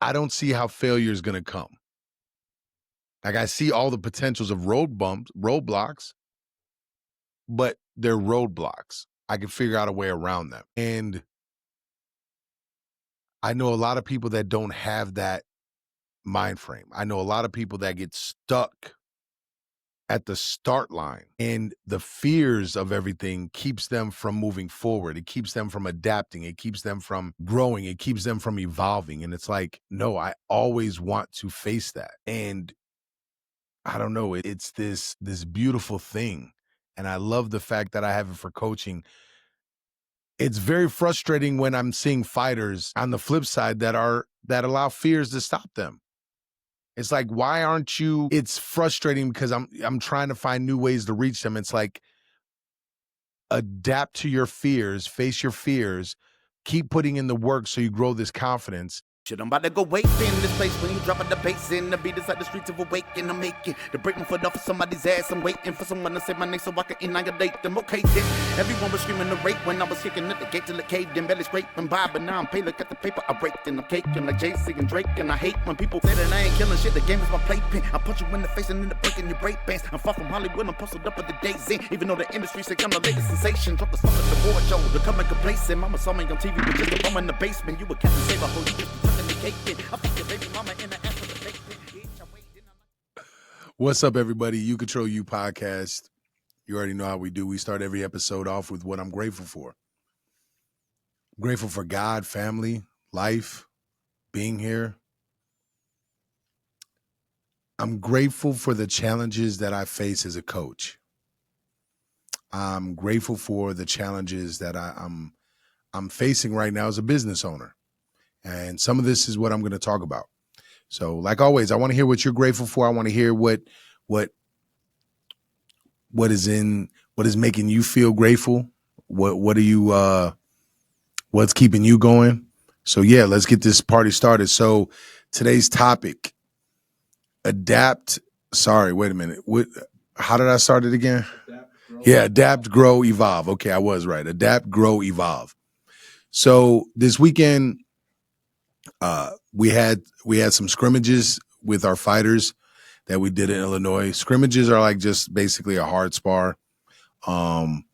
I don't see how failure is going to come. Like, I see all the potentials of roadblocks, but they're roadblocks. I can figure out a way around them. And I know a lot of people that don't have that mind frame. I know a lot of people that get stuck at the start line, and the fears of everything keeps them from moving forward. It keeps them from adapting. It keeps them from growing. It keeps them from evolving. And it's like, no, I always want to face that. And I don't know, it's this beautiful thing. And I love the fact that I have it for coaching. It's very frustrating when I'm seeing fighters on the flip side that allow fears to stop them. It's like, why aren't you? It's frustrating because I'm trying to find new ways to reach them. It's like, adapt to your fears, face your fears, keep putting in the work so you grow this confidence. Shit, I'm about to go wait in this place when you dropping the bass in. The beat inside the streets of awaken. I'm making to break my foot off of somebody's ass. I'm waiting for someone to say my name so I can annihilate them. Okay, then everyone was screaming the rape when I was kicking at the gate till it caved in. Belly scraping by, but now I'm paid. Look at the paper I raked and I'm caking like Jay-Z and Drake. And I hate when people say that I ain't killing shit. The game is my playpen. I punch you in the face and end up breaking your break bands. I'm far from Hollywood. I'm posted up at the days in. Even though the industry say I'm the latest sensation. Drop the stuff at the board show. They're coming complacent. Mama saw me on TV with just a bum in the basement. You a Captain Saber, who you just be tucking the cake in. What's up, everybody? You Control You podcast. You already know how we do. We start every episode off with what I'm grateful for. I'm grateful for God, family, life, being here. I'm grateful for the challenges that I face as a coach. I'm grateful for the challenges that I'm facing right now as a business owner. And some of this is what I'm going to talk about. So, like always, I want to hear what you're grateful for. I want to hear what is making you feel grateful. What are you what's keeping you going? So yeah, let's get this party started. So today's topic, adapt. Sorry, wait a minute. How did I start it again? Adapt, grow, evolve. Okay, I was right. Adapt, grow, evolve. So this weekend, we had some scrimmages with our fighters that we did in Illinois. Scrimmages are like just basically a hard spar. And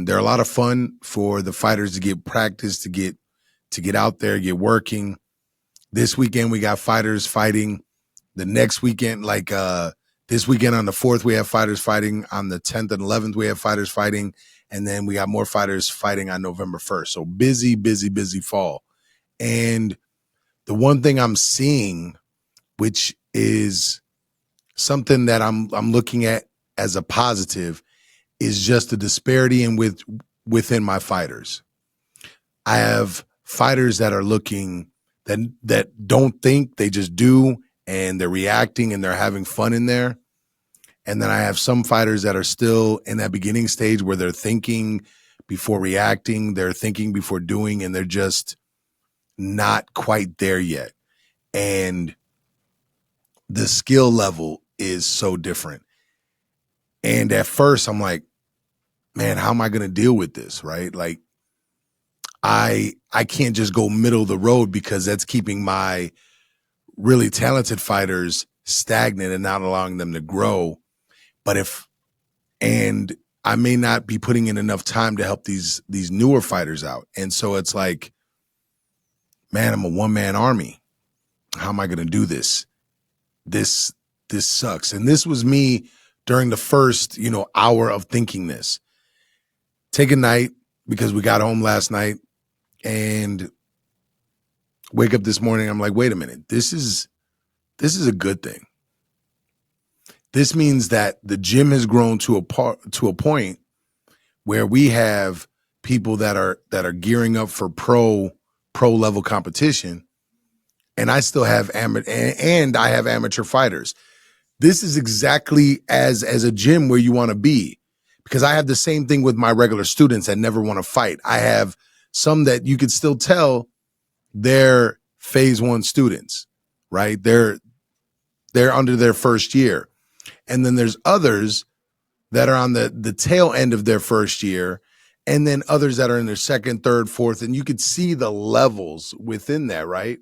they're a lot of fun for the fighters to get practice, to get out there, get working. This weekend we got fighters fighting. The next weekend, this weekend on the 4th, we have fighters fighting. On the 10th and 11th, we have fighters fighting. And then we got more fighters fighting on November 1st. So busy fall. And the one thing I'm seeing, which is something that I'm looking at as a positive, is just the disparity within my fighters. I have fighters that are looking that don't think, they just do, and they're reacting and they're having fun in there. And then I have some fighters that are still in that beginning stage where they're thinking before reacting, they're thinking before doing, and they're just not quite there yet. And the skill level is so different. And at first I'm like, man, how am I going to deal with this? Right? Like, I can't just go middle of the road because that's keeping my really talented fighters stagnant and not allowing them to grow. And I may not be putting in enough time to help these newer fighters out. And so it's like, man, I'm a one-man army. How am I going to do this? This sucks. And this was me during the first, hour of thinking this. Take a night, because we got home last night, and wake up this morning. I'm like, wait a minute. This is a good thing. This means that the gym has grown to a point where we have people that are gearing up for pro level competition, and I still have amateur fighters. This is exactly as a gym where you want to be, because I have the same thing with my regular students that never want to fight. I have some that you could still tell they're phase 1 students, right? They're under their first year. And then there's others that are on the tail end of their first year, and then others that are in their second, third, fourth, and you could see the levels within that, right?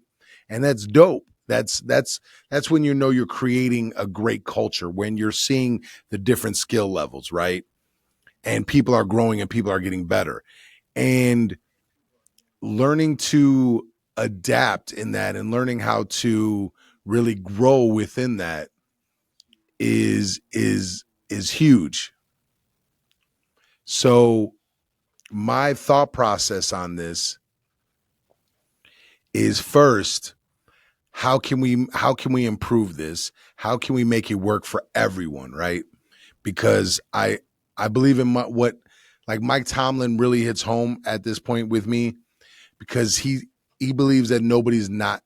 And that's dope. That's when you know you're creating a great culture, when you're seeing the different skill levels, right? And people are growing and people are getting better. And learning to adapt in that and learning how to really grow within that is huge. So my thought process on this is, first, how can we improve this? How can we make it work for everyone, right? Because I believe in what, like, Mike Tomlin really hits home at this point with me, because he believes that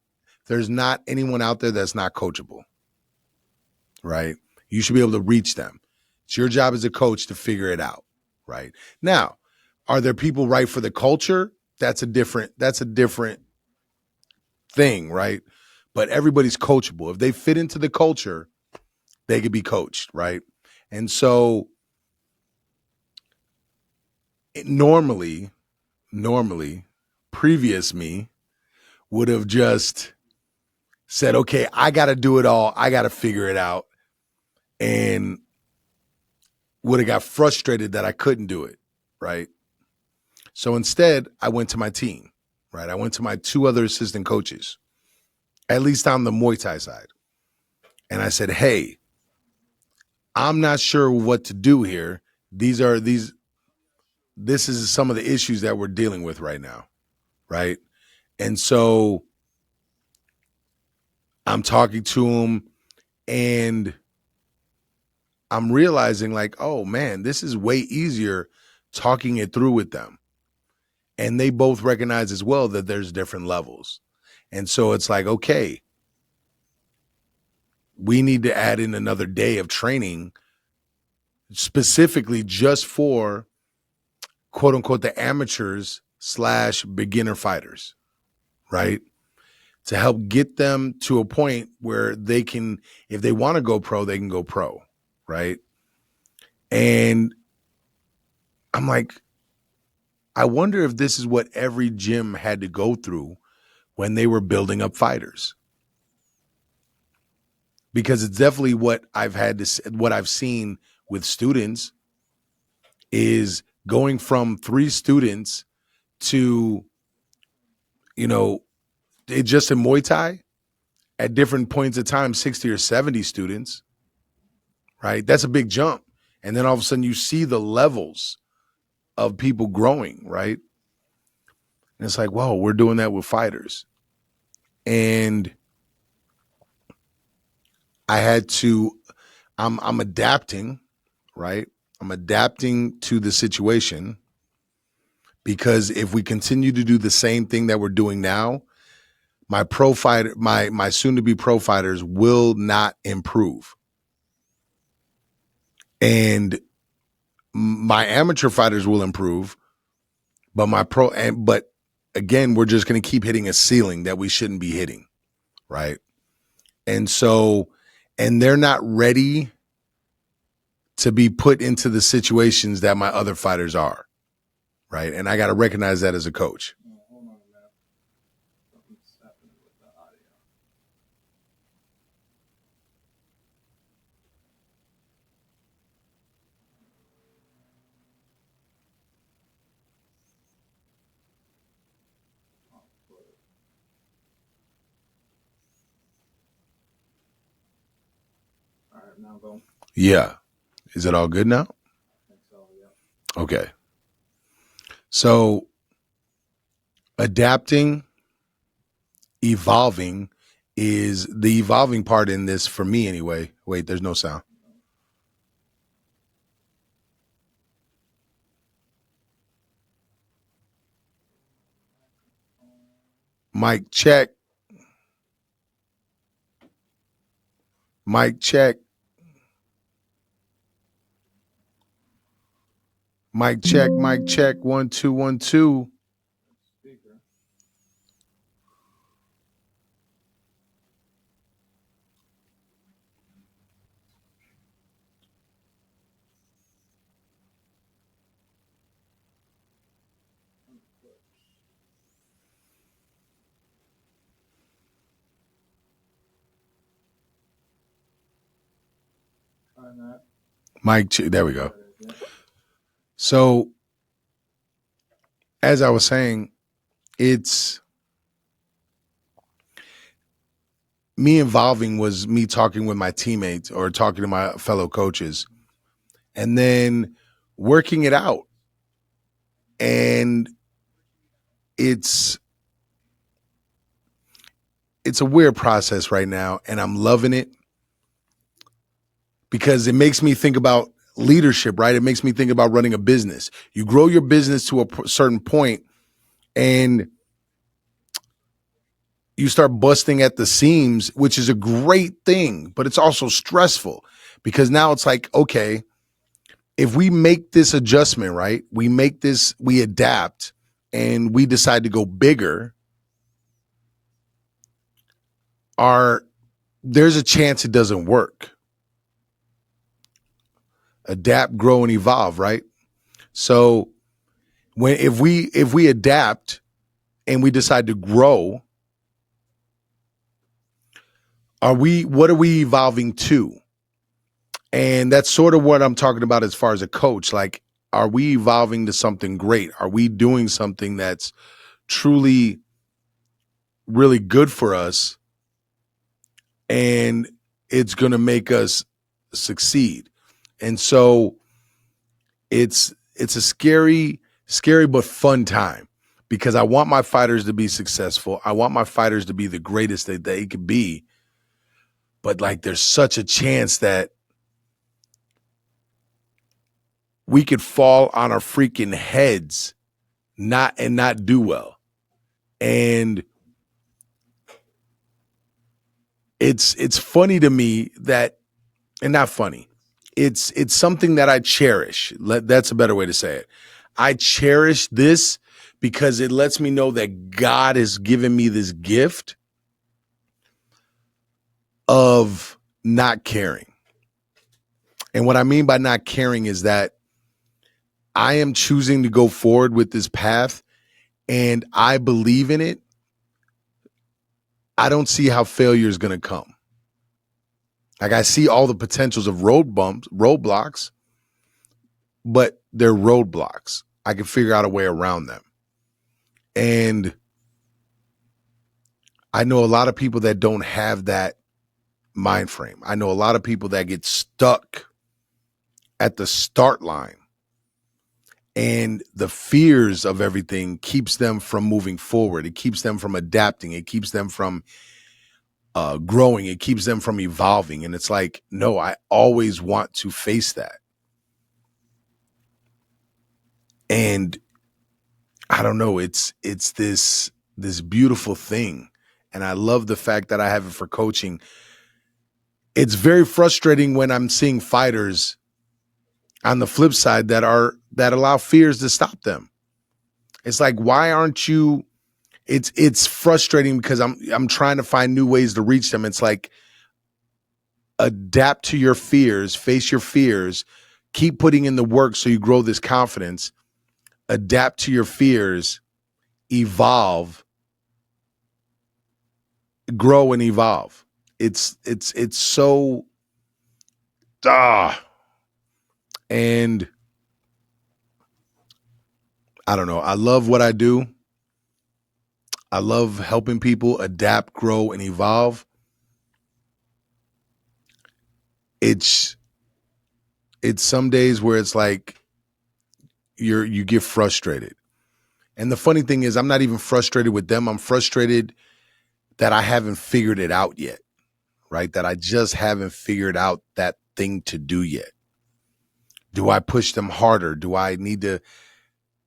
there's not anyone out there that's not coachable, right? You should be able to reach them. It's your job as a coach to figure it out, right? Now, are there people right for the culture? That's a different thing, right? But everybody's coachable. If they fit into the culture, they could be coached, right? And so normally, previous me would have just said, okay, I got to do it all. I got to figure it out. And would have got frustrated that I couldn't do it, right? So instead, I went to my team, right? I went to my two other assistant coaches, at least on the Muay Thai side. And I said, hey, I'm not sure what to do here. This is some of the issues that we're dealing with right now, right? And so I'm talking to him and I'm realizing, like, oh man, this is way easier talking it through with them. And they both recognize as well that there's different levels. And so it's like, okay, we need to add in another day of training specifically just for, quote unquote, the amateurs / beginner fighters, right? To help get them to a point where they can, if they want to go pro, they can go pro, right? And I'm like, I wonder if this is what every gym had to go through when they were building up fighters. Because it's definitely what I've seen with students is going from 3 students to, just in Muay Thai at different points of time, 60 or 70 students, right? That's a big jump. And then all of a sudden you see the levels of people growing, right? And it's like, whoa, we're doing that with fighters. And I'm adapting, right? I'm adapting to the situation, because if we continue to do the same thing that we're doing now, my soon to be pro fighters will not improve. And my amateur fighters will improve, but but again, we're just going to keep hitting a ceiling that we shouldn't be hitting, right? And so, and they're not ready to be put into the situations that my other fighters are, right? And I got to recognize that as a coach. Hold on a minute. Something's happening with the audio. All right, now go. Yeah. Is it all good now? I think so, yeah. Okay. So adapting, evolving is the evolving part in this for me anyway. Wait, there's no sound. Mic check. Mic check. Mic check. Mic check. 1 2 1 2. Speaker. find that. There we go. There it is, yeah. So, as I was saying, it's me involving was me talking with my teammates or talking to my fellow coaches and then working it out. And it's a weird process right now, and I'm loving it because it makes me think about leadership, right? It makes me think about running a business. You grow your business to a certain point and you start busting at the seams, which is a great thing, but it's also stressful because now it's like, okay, if we make this adjustment, right? We adapt and we decide to go bigger, there's a chance it doesn't work. Adapt, grow, and evolve, right? So if we adapt and we decide to grow, what are we evolving to? And that's sort of what I'm talking about as far as a coach. Like, are we evolving to something great? Are we doing something that's truly really good for us and it's going to make us succeed? And so it's a scary but fun time because I want my fighters to be successful. I want my fighters to be the greatest that they could be. But like, there's such a chance that we could fall on our freaking heads not do well. And it's funny to me that, and not funny, it's something that I cherish. That's a better way to say it. I cherish this because it lets me know that God has given me this gift of not caring. And what I mean by not caring is that I am choosing to go forward with this path and I believe in it. I don't see how failure is going to come. Like, I see all the potentials of roadblocks, but they're roadblocks. I can figure out a way around them. And I know a lot of people that don't have that mind frame. I know a lot of people that get stuck at the start line. And the fears of everything keeps them from moving forward. It keeps them from adapting. It keeps them from growing. It keeps them from evolving. And it's like, no, I always want to face that. And I don't know, it's this beautiful thing. And I love the fact that I have it for coaching. It's very frustrating when I'm seeing fighters on the flip side that allow fears to stop them. It's like, why aren't you? It's frustrating because I'm trying to find new ways to reach them. It's like, adapt to your fears, face your fears, keep putting in the work so you grow this confidence. Adapt to your fears, evolve, grow and evolve. It's so and I don't know. I love what I do. I love helping people adapt, grow, and evolve. It's some days where it's like you get frustrated. And the funny thing is, I'm not even frustrated with them. I'm frustrated that I haven't figured it out yet, right? That I just haven't figured out that thing to do yet. Do I push them harder? Do I need to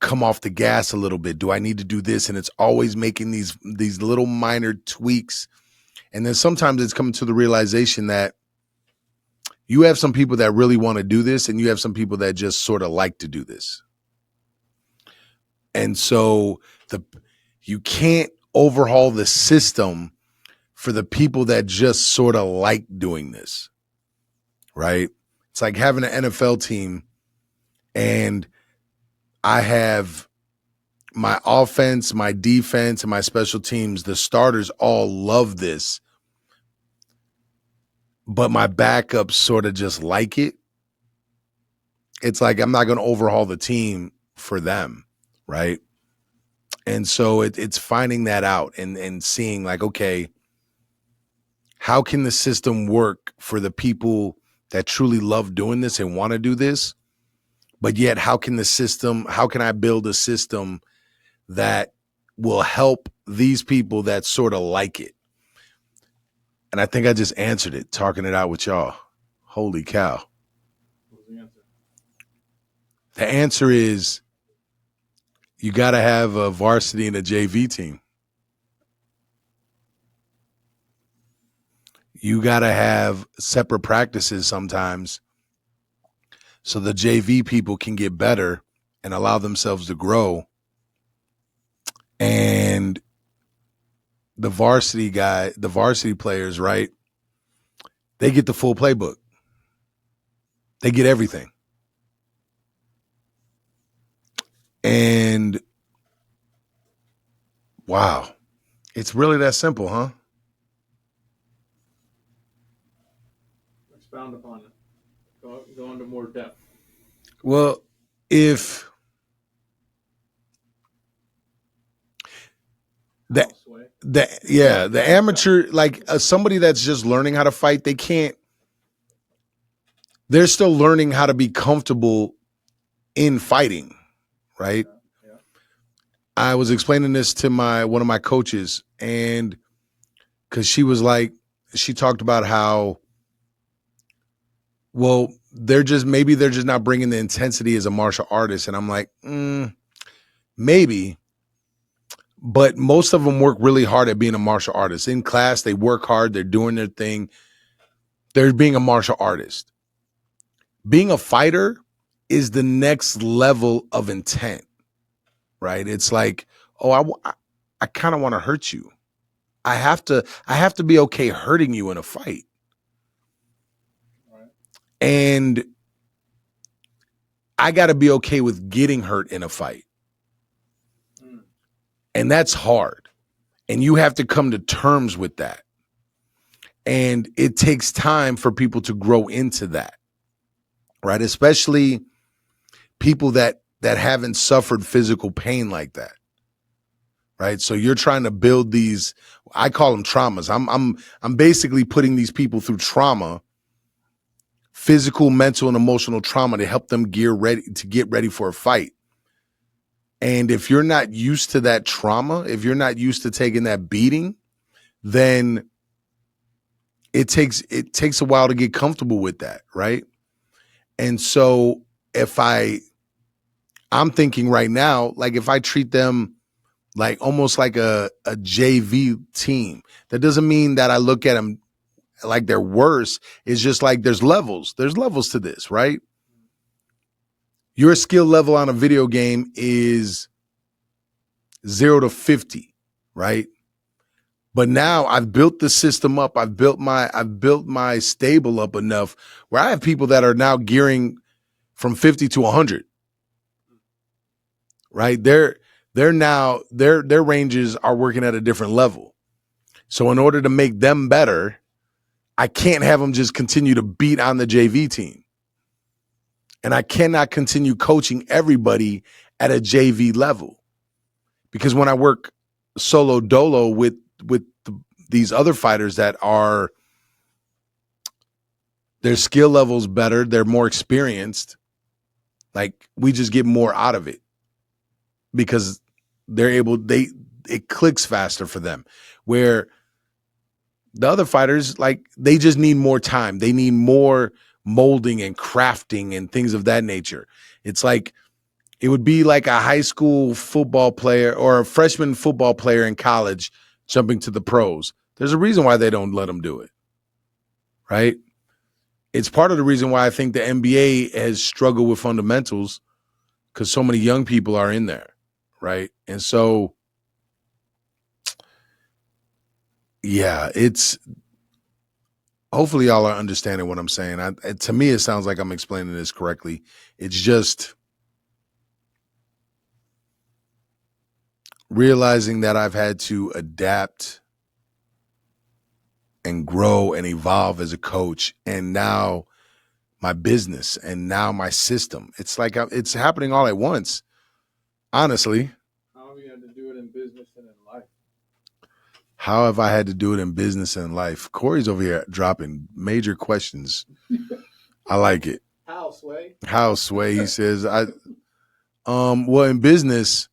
come off the gas a little bit? Do I need to do this? And it's always making these little minor tweaks. And then sometimes it's coming to the realization that you have some people that really want to do this and you have some people that just sort of like to do this. And so you can't overhaul the system for the people that just sort of like doing this, right? It's like having an NFL team and I have my offense, my defense, and my special teams. The starters all love this. but my backups sort of just like it. It's like I'm not going to overhaul the team for them, right? And so it's finding that out and seeing like, okay, how can the system work for the people that truly love doing this and want to do this? But yet, how can I build a system that will help these people that sort of like it? And I think I just answered it, talking it out with y'all. Holy cow. What was the answer? The answer is you got to have a varsity and a JV team. You got to have separate practices sometimes so the JV people can get better and allow themselves to grow. And the varsity players, right? They get the full playbook. They get everything. And wow, it's really that simple, huh? Expound upon it. Go into more depth. Well, if the Sway. the amateur, like somebody that's just learning how to fight, they're still learning how to be comfortable in fighting, right? Yeah. I was explaining this to one of my coaches, and because she talked about how, well, they're just not bringing the intensity as a martial artist, and I'm like, maybe, but most of them work really hard at being a martial artist. In class, they work hard, they're doing their thing, they're being a martial artist. Being a fighter is the next level of intent, right? It's like, oh, I kind of want to hurt you. I have to be okay hurting you in a fight. Right. And I got to be okay with getting hurt in a fight. And that's hard. And you have to come to terms with that. And it takes time for people to grow into that, right? Especially people that haven't suffered physical pain like that, right? So you're trying to build these, I call them traumas. I'm basically putting these people through trauma, physical, mental, and emotional trauma to help them get ready for a fight. And if you're not used to that trauma, if you're not used to taking that beating, then it takes a while to get comfortable with that, right? And so if I'm thinking right now, like if I treat them like almost like a JV team, that doesn't mean that I look at them like they're worse. It's just like there's levels to this, right? Your skill level on a video game is 0 to 50, right? But now I've built the system up. I've built my stable up enough where I have people that are now gearing from 50 to 100. Right? Their ranges are working at a different level. So in order to make them better, I can't have them just continue to beat on the JV team. And I cannot continue coaching everybody at a JV level. Because when I work solo dolo with these other fighters that are, their skill level's better, they're more experienced, like we just get more out of it because it clicks faster for them. Where the other fighters, like, they just need more time. They need more molding and crafting and things of that nature. It's like, it would be like a high school football player or a freshman football player in college jumping to the pros. There's a reason why they don't let them do it, right? It's part of the reason why I think the NBA has struggled with fundamentals, because so many young people are in there, right? And so, yeah, it's, hopefully y'all are understanding what I'm saying. To me, it sounds like I'm explaining this correctly. It's just realizing that I've had to adapt and grow and evolve as a coach, and now my business, and now my system. It's like it's happening all at once, honestly. How have you had to do it in business and in life? How have I had to do it in business and life? Corey's over here dropping major questions. I like it. How, Sway? How, Sway? He says, well, in business,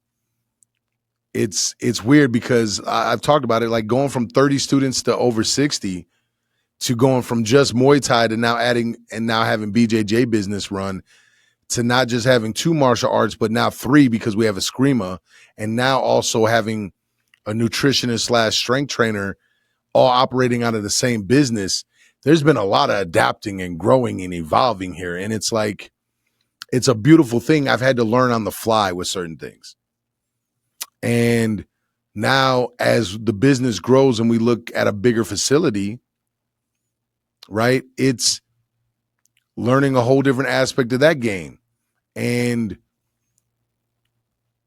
it's weird because I've talked about it, like going from 30 students to over 60, to going from just Muay Thai to now having BJJ business run, to not just having 2 martial arts, but now 3 because we have a Eskrima, and now also having a nutritionist / strength trainer, all operating out of the same business. There's been a lot of adapting and growing and evolving here. And it's like, it's a beautiful thing. I've had to learn on the fly with certain things. And now as the business grows and we look at a bigger facility, right, it's learning a whole different aspect of that game and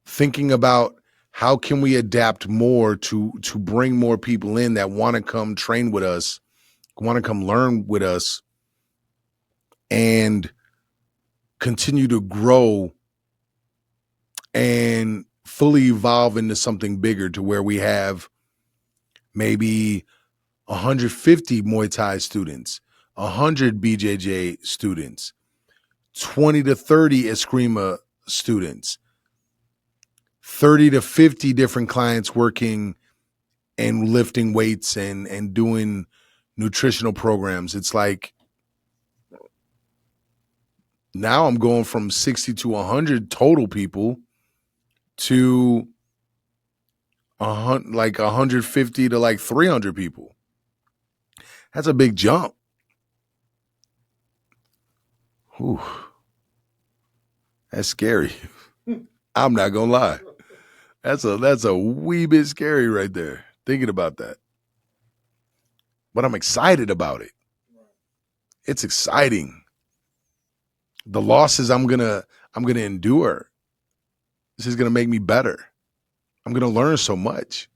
thinking about how can we adapt more to bring more people in that want to come train with us, want to come learn with us, and continue to grow and fully evolve into something bigger, to where we have maybe 150 Muay Thai students, 100 BJJ students, 20 to 30 Eskrima students, 30 to 50 different clients working and lifting weights and doing nutritional programs. It's like now I'm going from 60 to 100 total people to 150 to like 300 people. That's a big jump. Whew. That's scary. I'm not gonna lie. That's a wee bit scary right there, thinking about that. But I'm excited about it. It's exciting. The losses I'm gonna endure, this is gonna make me better. I'm gonna learn so much.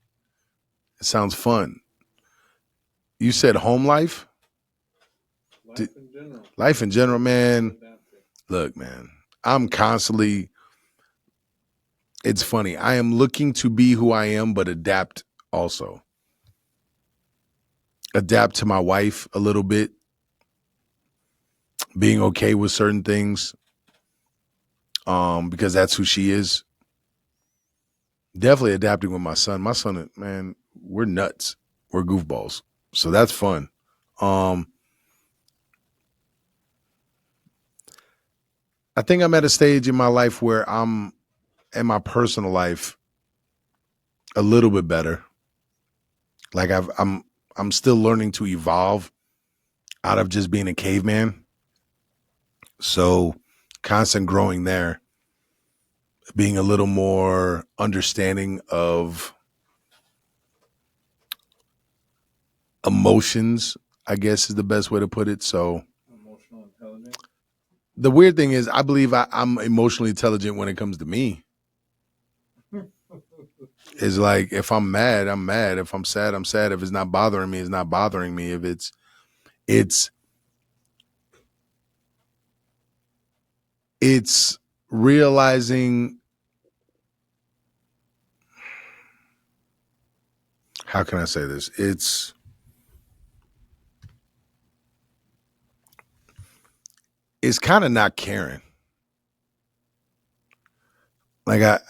It sounds fun. You said home life? Life in general, man. Look, man, I'm constantly, it's funny. I am looking to be who I am, but adapt also. Adapt to my wife a little bit. Being okay with certain things. Because that's who she is. Definitely adapting with my son. My son, man, we're nuts. We're goofballs. So that's fun. I think I'm at a stage in my life where I'm, in my personal life, a little bit better. Like I'm still learning to evolve out of just being a caveman. So constant growing there, being a little more understanding of emotions, I guess is the best way to put it. So Emotional intelligence. The weird thing is I believe I'm emotionally intelligent when it comes to me. It's like, if I'm mad, I'm mad. If I'm sad, I'm sad. If it's not bothering me, it's not bothering me. If it's realizing, how can I say this? It's kind of not caring. Like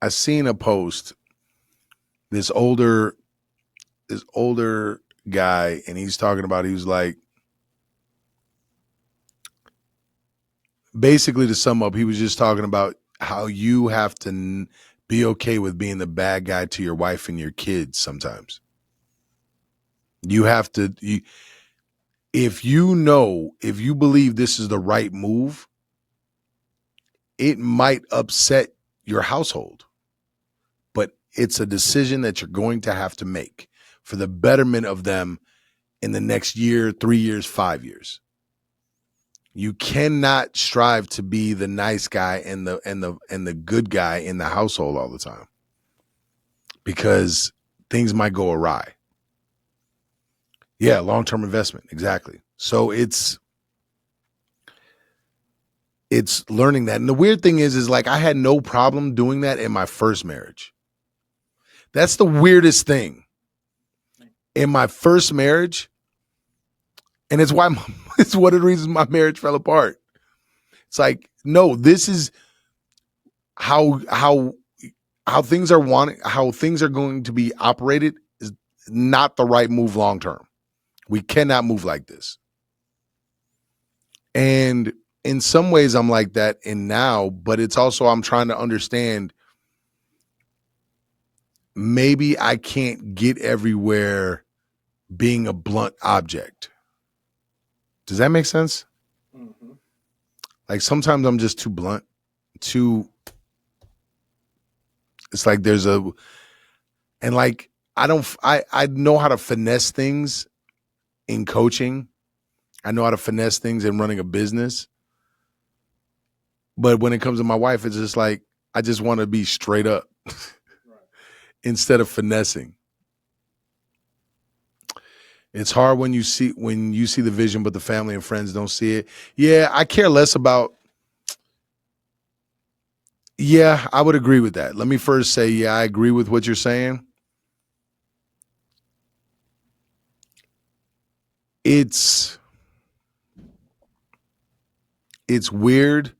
I seen a post, this older guy, and he's talking about, he was like, basically to sum up, he was just talking about how you have to be okay with being the bad guy to your wife and your kids sometimes. You have to, if you believe this is the right move, it might upset your household, but it's a decision that you're going to have to make for the betterment of them in the next year, 3 years, 5 years. You cannot strive to be the nice guy and the good guy in the household all the time, because things might go awry. Yeah, long-term investment. Exactly. So it's learning that. And the weird thing is like I had no problem doing that in my first marriage. That's the weirdest thing. In my first marriage, and it's why it's one of the reasons my marriage fell apart. It's like, no, this is how things are how things are going to be operated is not the right move long term. We cannot move like this. And in some ways I'm like that in now, but it's also I'm trying to understand maybe I can't get everywhere being a blunt object. Does that make sense? Mm-hmm. Like sometimes I'm just too blunt, it's like and like I know how to finesse things in coaching. I know how to finesse things in running a business. But when it comes to my wife, it's just like, I just want to be straight up instead of finessing. It's hard when you see the vision, but the family and friends don't see it. Yeah, I care less about. Yeah, I would agree with that. Let me first say, yeah, I agree with what you're saying. It's weird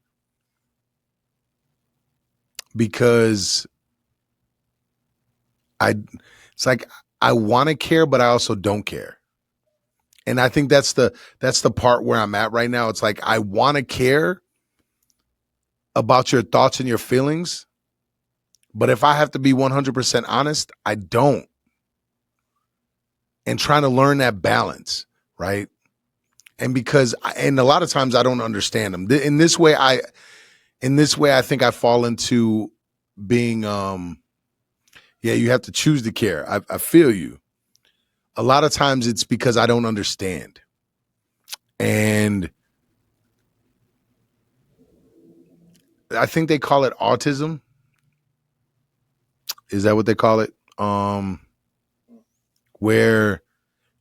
because it's like I want to care, but I also don't care. And I think that's the part where I'm at right now. It's like I want to care about your thoughts and your feelings, but if I have to be 100% honest, I don't. And trying to learn that balance, right? And and a lot of times I don't understand them. In this way, I think I fall into being, yeah, you have to choose to care. I feel you. A lot of times it's because I don't understand. And I think they call it autism. Is that what they call it? Where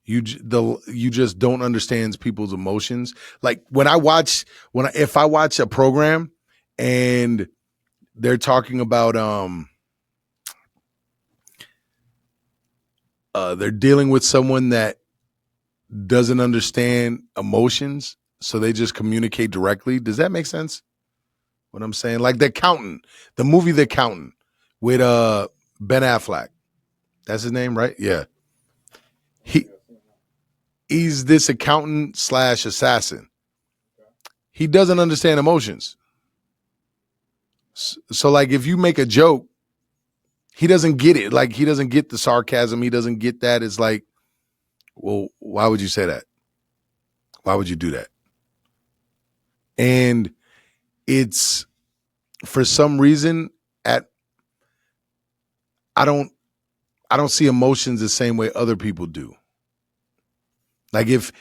you just don't understand people's emotions. Like if I watch a program and they're talking about they're dealing with someone that doesn't understand emotions, so they just communicate directly. Does that make sense? What I'm saying? Like The Accountant, the movie The Accountant with Ben Affleck. That's his name, right? Yeah. He's this accountant / assassin. He doesn't understand emotions. So like if you make a joke, he doesn't get it. Like he doesn't get the sarcasm. He doesn't get that. It's like, well, why would you say that? Why would you do that? And it's for some reason I don't see emotions the same way other people do. Like if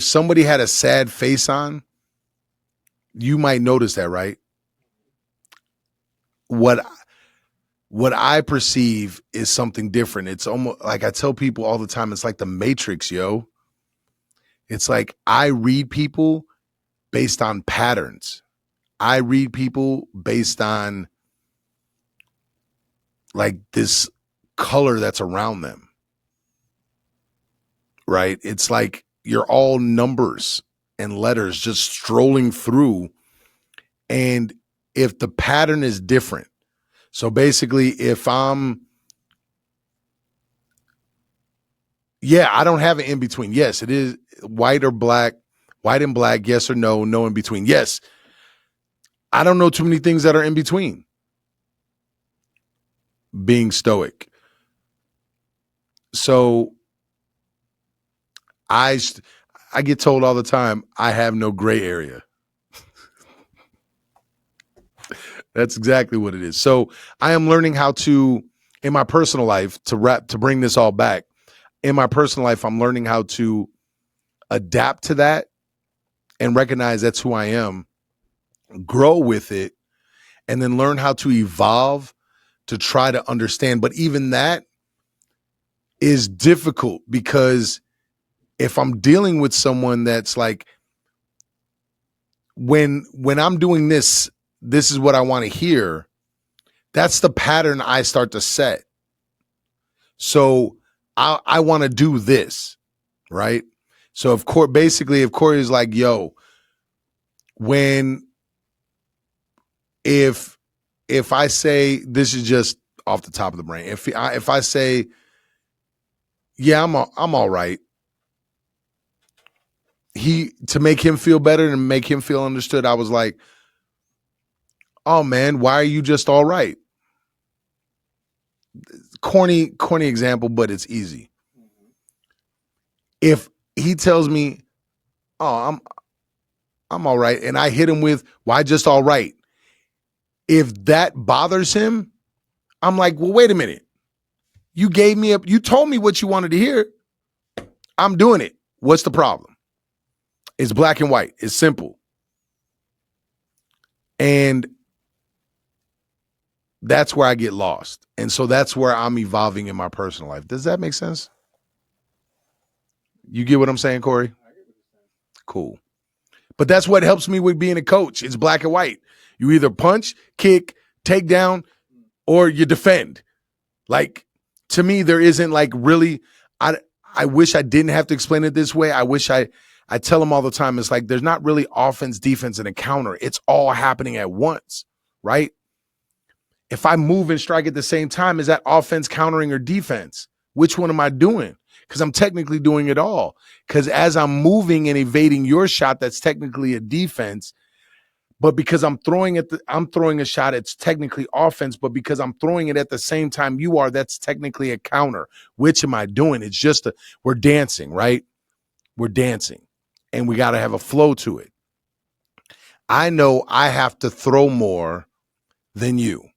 somebody had a sad face on, you might notice that, right? What I perceive is something different. It's almost like I tell people all the time, it's like the Matrix, yo. It's like I read people based on patterns. I read people based on like this color that's around them. Right? It's like you're all numbers and letters just strolling through. And if the pattern is different, so basically if I don't have an in between. Yes, it is white or black, white and black, yes or no, no in between. Yes. I don't know too many things that are in between. Being stoic. So I get told all the time, I have no gray area. That's exactly what it is. So I am learning how to, in my personal life, to bring this all back. In my personal life, I'm learning how to adapt to that and recognize that's who I am, grow with it, and then learn how to evolve to try to understand. But even that is difficult because if I'm dealing with someone that's like, when I'm doing this is what I want to hear. That's the pattern I start to set. So I want to do this, right? So if Corey's like, yo, if I say, this is just off the top of the brain, if I say, yeah, I'm all right, to make him feel better and make him feel understood, I was like, oh man, why are you just all right? Corny example, but it's easy. If he tells me, oh, I'm all right, and I hit him with, why just all right? If that bothers him, I'm like, well, wait a minute. You told me what you wanted to hear. I'm doing it. What's the problem? It's black and white. It's simple. And that's where I get lost. And so that's where I'm evolving in my personal life. Does that make sense? You get what I'm saying, Corey? Cool. But that's what helps me with being a coach. It's black and white. You either punch, kick, take down, or you defend. Like, to me, there isn't like really, I wish I didn't have to explain it this way. I wish I tell them all the time, it's like, there's not really offense, defense, and a counter. It's all happening at once, right? If I move and strike at the same time, is that offense, countering, or defense? Which one am I doing? Because I'm technically doing it all. Because as I'm moving and evading your shot, that's technically a defense. But because I'm throwing a shot, it's technically offense. But because I'm throwing it at the same time you are, that's technically a counter. Which am I doing? It's just we're dancing, right? We're dancing. And we got to have a flow to it. I know I have to throw more than you.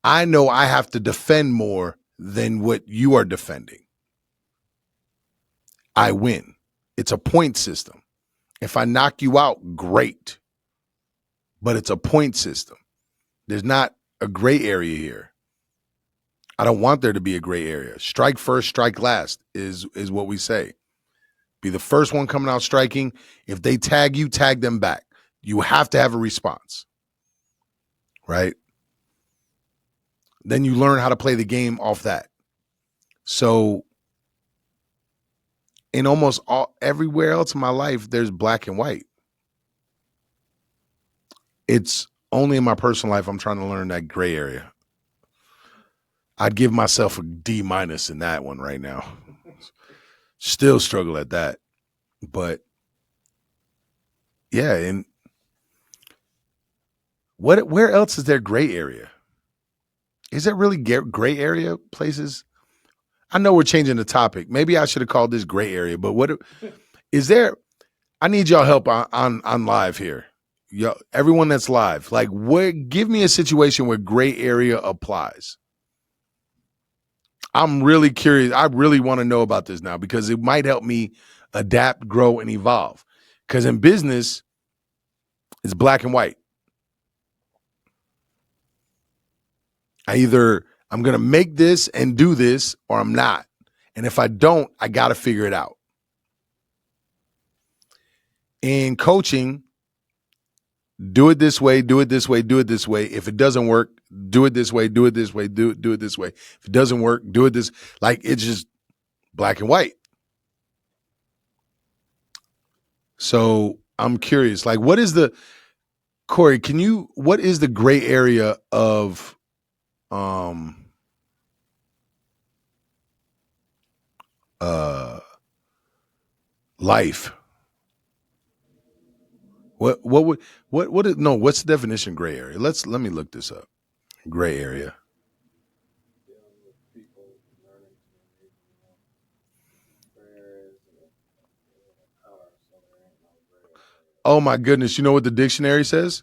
I know I have to defend more than what you are defending. I win. It's a point system. If I knock you out, great. But it's a point system. There's not a gray area here. I don't want there to be a gray area. Strike first, strike last is what we say. Be the first one coming out striking. If they tag you, tag them back. You have to have a response, right? Then you learn how to play the game off that. So in almost everywhere else in my life, there's black and white. It's only in my personal life I'm trying to learn that gray area. I'd give myself a D- in that one right now. Still struggle at that. But yeah, and where else is there gray area? Is there really gray area places? I know we're changing the topic. Maybe I should have called this gray area, but what is there? I need y'all help on live here. Yo, everyone that's live, like, give me a situation where gray area applies. I'm really curious. I really want to know about this now because it might help me adapt, grow, and evolve. Because in business, it's black and white. I'm going to make this and do this, or I'm not. And if I don't, I got to figure it out. In coaching, do it this way, do it this way, do it this way. If it doesn't work, do it this way, do it this way, do it this way. If it doesn't work, do it this. Like, it's just black and white. So I'm curious, like, what is the gray area of life? What's the definition of gray area? Let me look this up. Gray area. Oh my goodness. You know what the dictionary says?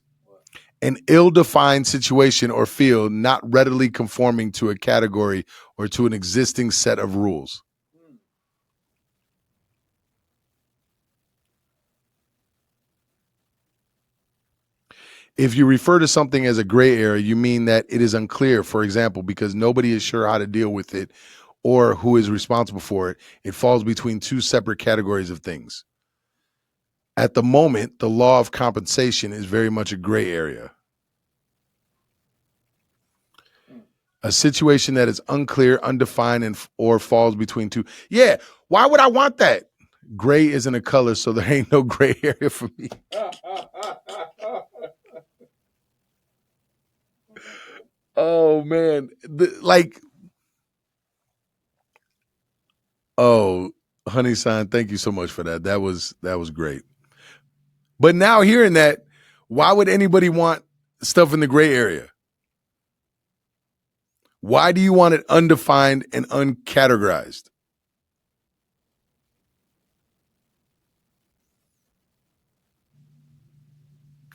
An ill-defined situation or field not readily conforming to a category or to an existing set of rules. If you refer to something as a gray area, you mean that it is unclear, for example, because nobody is sure how to deal with it, or who is responsible for it, it falls between two separate categories of things. At the moment, the law of compensation is very much a gray area. A situation that is unclear, undefined, or falls between two. Yeah, why would I want that? Gray isn't a color, so there ain't no gray area for me. Oh man, oh, Honey Sign, thank you so much for that. That was great. But now hearing that, why would anybody want stuff in the gray area? Why do you want it undefined and uncategorized?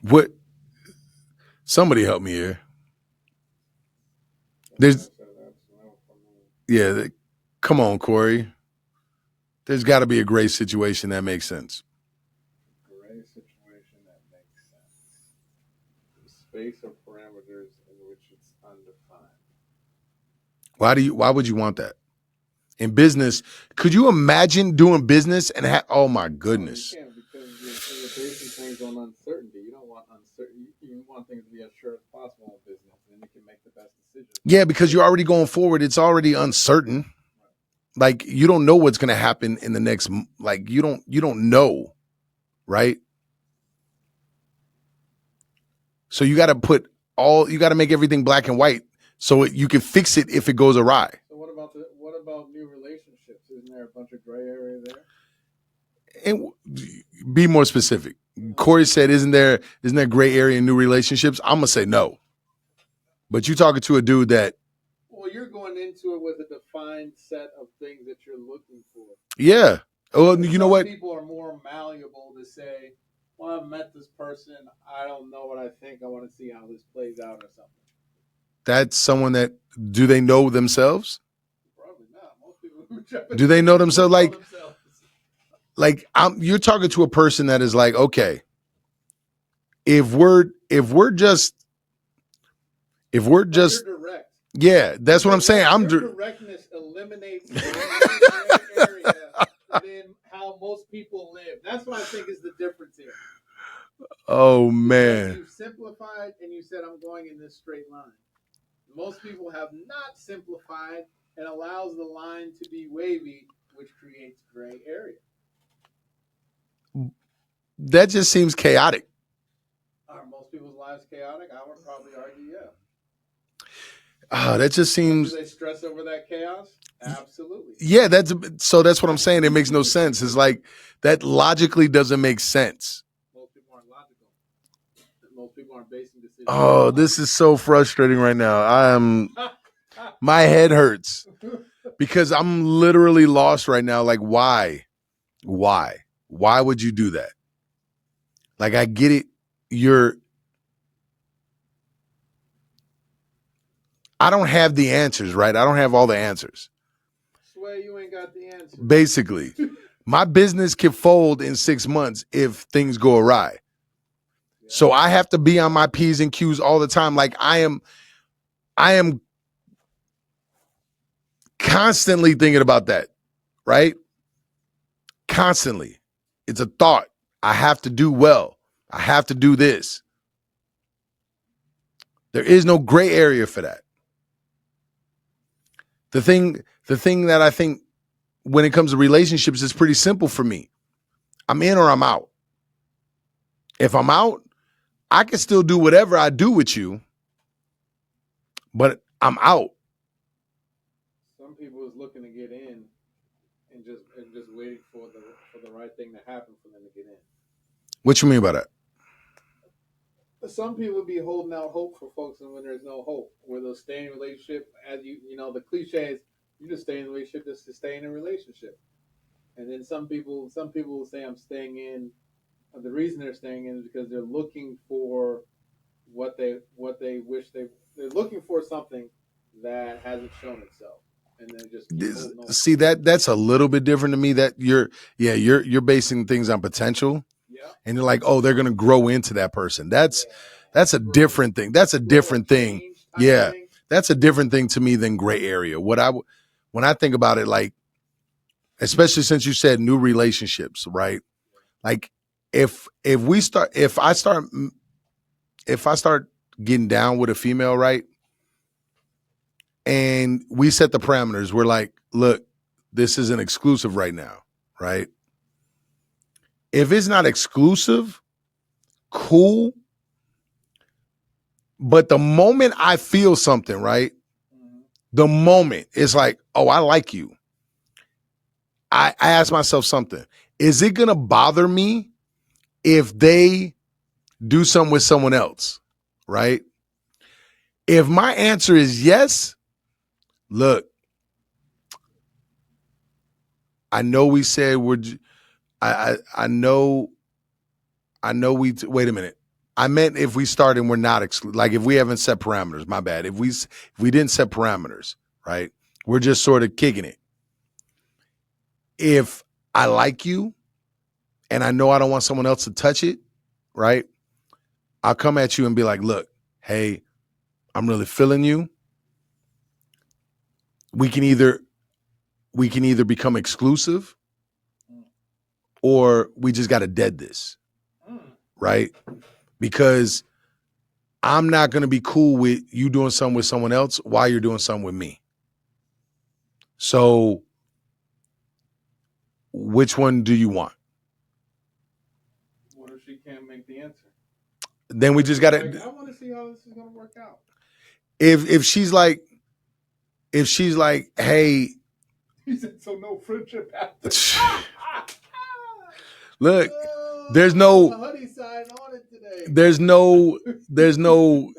What? Somebody help me here. Come on, Corey. There's got to be a gray situation that makes sense. Gray situation that makes sense. The space or parameters in which it's undefined. Why would you want that? In business, could you imagine doing business and oh my goodness. You can't, because you're basing things on uncertainty. You don't want uncertainty. You want things to be as sure as possible in business, and then you can make the best decisions. Yeah, because you're already going forward. It's already uncertain. Like you don't know what's going to happen in the next, like you don't know, right? So you got to make everything black and white so you can fix it if it goes awry. So what about new relationships? Isn't there a bunch of gray area there? And be more specific. Corey said, isn't there gray area in new relationships? I'm going to say no. But you talking to a dude that. Well, you're going into it with a defined set of things that you're looking for. Yeah. Well, you know what? People are more malleable to say, well, I've met this person. I don't know what I think. I want to see how this plays out or something. That's someone that, do they know themselves? Probably not. Most people do they know themselves? You're talking to a person that is like, okay, if we're just direct. Yeah, that's what I'm saying. Directness eliminates the area than how most people live. That's what I think is the difference here. Oh man. You simplified and you said I'm going in this straight line. Most people have not simplified and allows the line to be wavy, which creates gray area. That just seems chaotic. Are most people's lives chaotic? I would probably argue, yeah. That just seems. Do they stress over that chaos? Absolutely. Yeah, that's what I'm saying. It makes no sense. It's like that logically doesn't make sense. Most people aren't logical. Most people aren't basing decisions. Oh, this is so frustrating right now. My head hurts because I'm literally lost right now. Like, why? Why would you do that? Like, I get it. I don't have the answers, right? I don't have all the answers. Swear you ain't got the answer. Basically, my business can fold in 6 months if things go awry. Yeah. So I have to be on my P's and Q's all the time. Like I am constantly thinking about that, right? Constantly. It's a thought. I have to do well. I have to do this. There is no gray area for that. The thing that I think when it comes to relationships is pretty simple for me. I'm in or I'm out. If I'm out, I can still do whatever I do with you, but I'm out. Some people is looking to get in and just waiting for the right thing to happen for them to get in. What you mean by that? Some people be holding out hope for folks, and when there's no hope, where they'll stay in a relationship, as you know, the cliche is you just stay in a relationship just to stay in a relationship. And then some people will say I'm staying in. The reason they're staying in is because they're looking for what they wish they're looking for something that hasn't shown itself, and then just see that's a little bit different to me. That you're basing things on potential. And you're like, oh, they're going to grow into that person. That's a different thing. That's a different thing. Yeah. That's a different thing to me than gray area. What when I think about it, like, especially since you said new relationships, right? Like if I start getting down with a female, right? And we set the parameters. We're like, look, this isn't exclusive right now, right? If it's not exclusive, cool. But the moment I feel something, right? The moment it's like, oh, I like you. I ask myself something. Is it going to bother me if they do something with someone else, right? If my answer is yes, look, I know we said I know wait a minute. I meant if we start and we're not like if we haven't set parameters, my bad. If we didn't set parameters, right? We're just sort of kicking it. If I like you and I know I don't want someone else to touch it, right? I'll come at you and be like, look, hey, I'm really feeling you. We can either become exclusive or we just got to dead this, right? Because I'm not going to be cool with you doing something with someone else while you're doing something with me. So which one do you want? What if she can't make the answer? Then we just got to. I want to see how this is going to work out. If she's like, hey, He said, so no friendship after. Look, there's no honey side on it today. There's no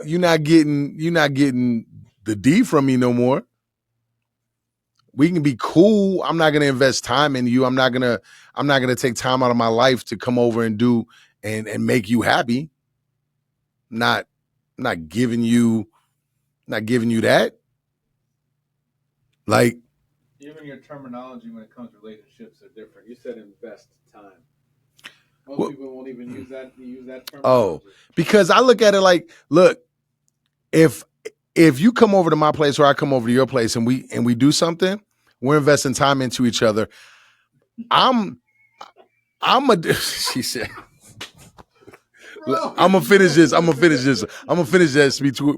you're not getting the D from me no more. We can be cool. I'm not gonna invest time in you. I'm not gonna take time out of my life to come over and do and make you happy. Not giving you that. Like, even your terminology when it comes to relationships are different. You said invest time. Most people won't even use that terminology. Oh, because I look at it like, look, if you come over to my place or I come over to your place and we do something, we're investing time into each other. She said, I'm gonna finish this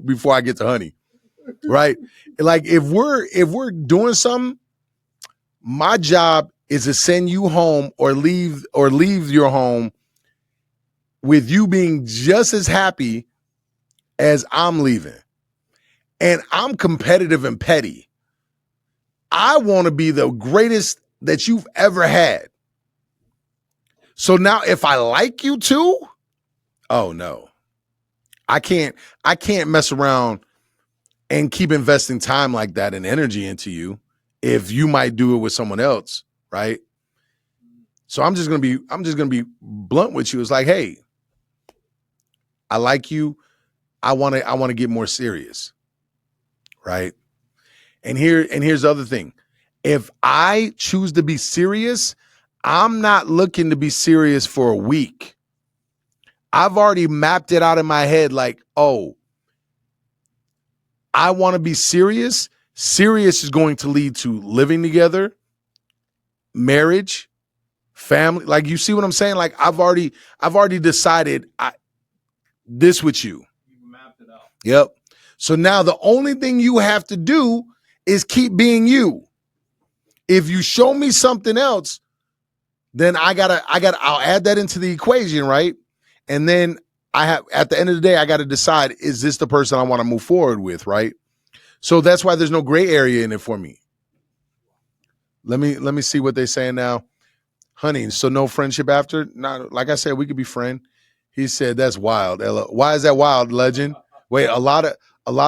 before I get to honey. Right? Like if we're doing something, my job is to send you home or leave your home with you being just as happy as I'm leaving. And I'm competitive and petty. I want to be the greatest that you've ever had. So now if I like you too, oh no. I can't mess around and keep investing time like that and energy into you if you might do it with someone else, right? So I'm just gonna be blunt with you. It's like, hey, I like you. I want to get more serious, right? And here's the other thing. If I choose to be serious, I'm not looking to be serious for a week. I've already mapped it out in my head like, oh, I want to be serious. Serious is going to lead to living together, marriage, family. Like, you see what I'm saying? Like, I've already decided this with you. You mapped it out. Yep. So now the only thing you have to do is keep being you. If you show me something else, then I'll add that into the equation, right? And then at the end of the day, I got to decide, is this the person I want to move forward with, right? So that's why there's no gray area in it for me. Let me see what they're saying now. Honey, so no friendship after? Not, like I said, we could be friend. He said, that's wild. Ella. Why is that wild, legend? Wait, a lot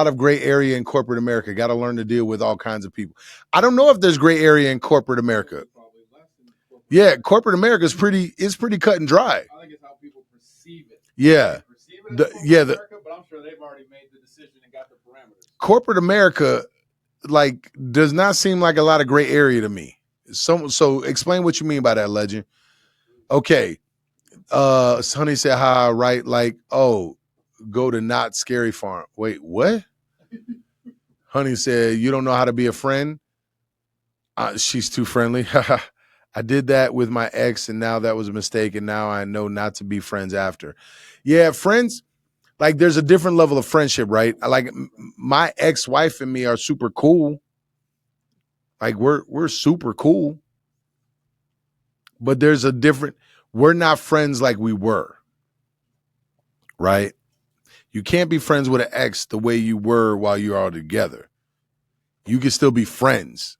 of gray area in corporate America. Got to learn to deal with all kinds of people. I don't know if there's gray area in corporate America. Yeah, corporate America is pretty cut and dry. I think it's how people perceive it. Yeah. America, but I'm sure they've already made the decision and got the parameters. Corporate America, like, does not seem like a lot of gray area to me. So explain what you mean by that, legend. Okay. Honey said, hi, right? Like, oh, go to Not Scary Farm. Wait, what? Honey said, you don't know how to be a friend? She's too friendly. I did that with my ex, and now that was a mistake, and now I know not to be friends after. Yeah, friends, like there's a different level of friendship, right? Like my ex-wife and me are super cool. Like we're super cool. But there's a different, we're not friends like we were. Right? You can't be friends with an ex the way you were while you're all together. You can still be friends.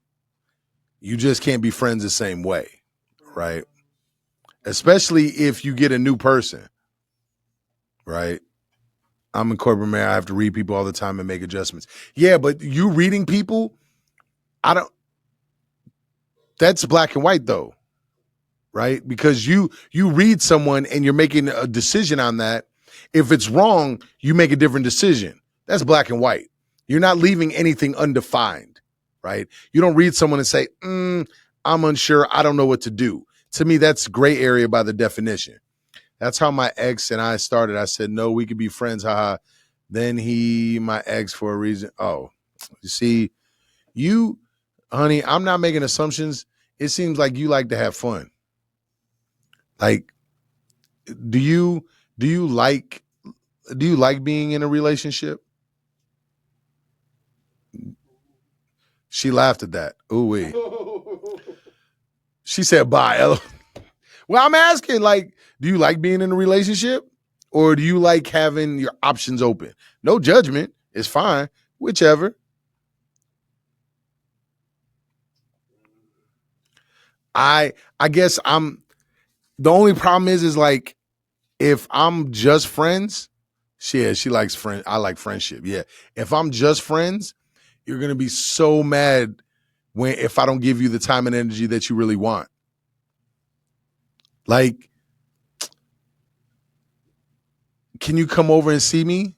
You just can't be friends the same way, right? Especially if you get a new person, right? I'm in corporate America. I have to read people all the time and make adjustments. Yeah, but you reading people, that's black and white though, right? Because you read someone and you're making a decision on that. If it's wrong, you make a different decision. That's black and white. You're not leaving anything undefined, right? You don't read someone and say, I'm unsure. I don't know what to do. To me, that's gray area by the definition. That's how my ex and I started. I said, no, we could be friends. Haha. Then my ex for a reason. Oh, you see, honey, I'm not making assumptions. It seems like you like to have fun. Like, do you like being in a relationship? She laughed at that. Ooh wee. She said bye. Well, I'm asking, like, do you like being in a relationship? Or do you like having your options open? No judgment. It's fine. Whichever. I guess the only problem is like, if I'm just friends, she likes friends. I like friendship. Yeah. If I'm just friends, you're going to be so mad if I don't give you the time and energy that you really want. Like, can you come over and see me?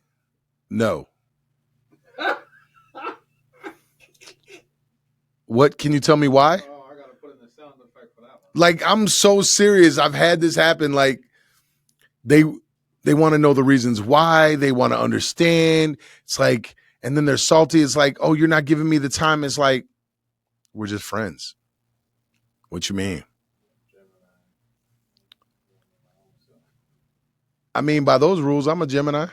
No. What? Can you tell me why? Oh, I gotta put in the sound effect for that one. Like, I'm so serious. I've had this happen. Like, they want to know the reasons why. They want to understand. It's like, and then they're salty. It's like, oh, you're not giving me the time. It's like, we're just friends. What you mean? I mean, by those rules, I'm a Gemini.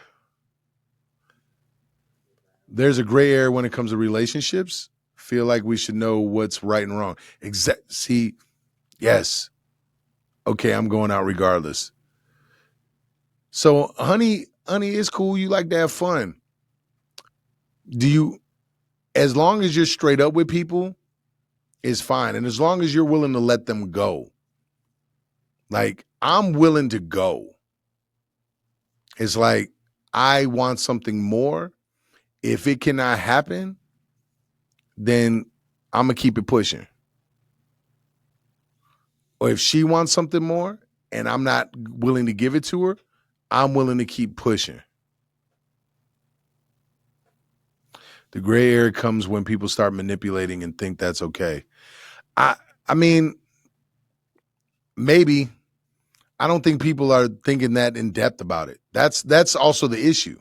There's a gray area when it comes to relationships. Feel like we should know what's right and wrong. See, yes. Okay, I'm going out regardless. So, honey, it's cool. You like to have fun. As long as you're straight up with people, it's fine. And as long as you're willing to let them go. Like, I'm willing to go. It's like, I want something more. If it cannot happen, then I'm going to keep it pushing. Or if she wants something more and I'm not willing to give it to her, I'm willing to keep pushing. The gray area comes when people start manipulating and think that's okay. I mean, maybe. I don't think people are thinking that in depth about it. That's also the issue,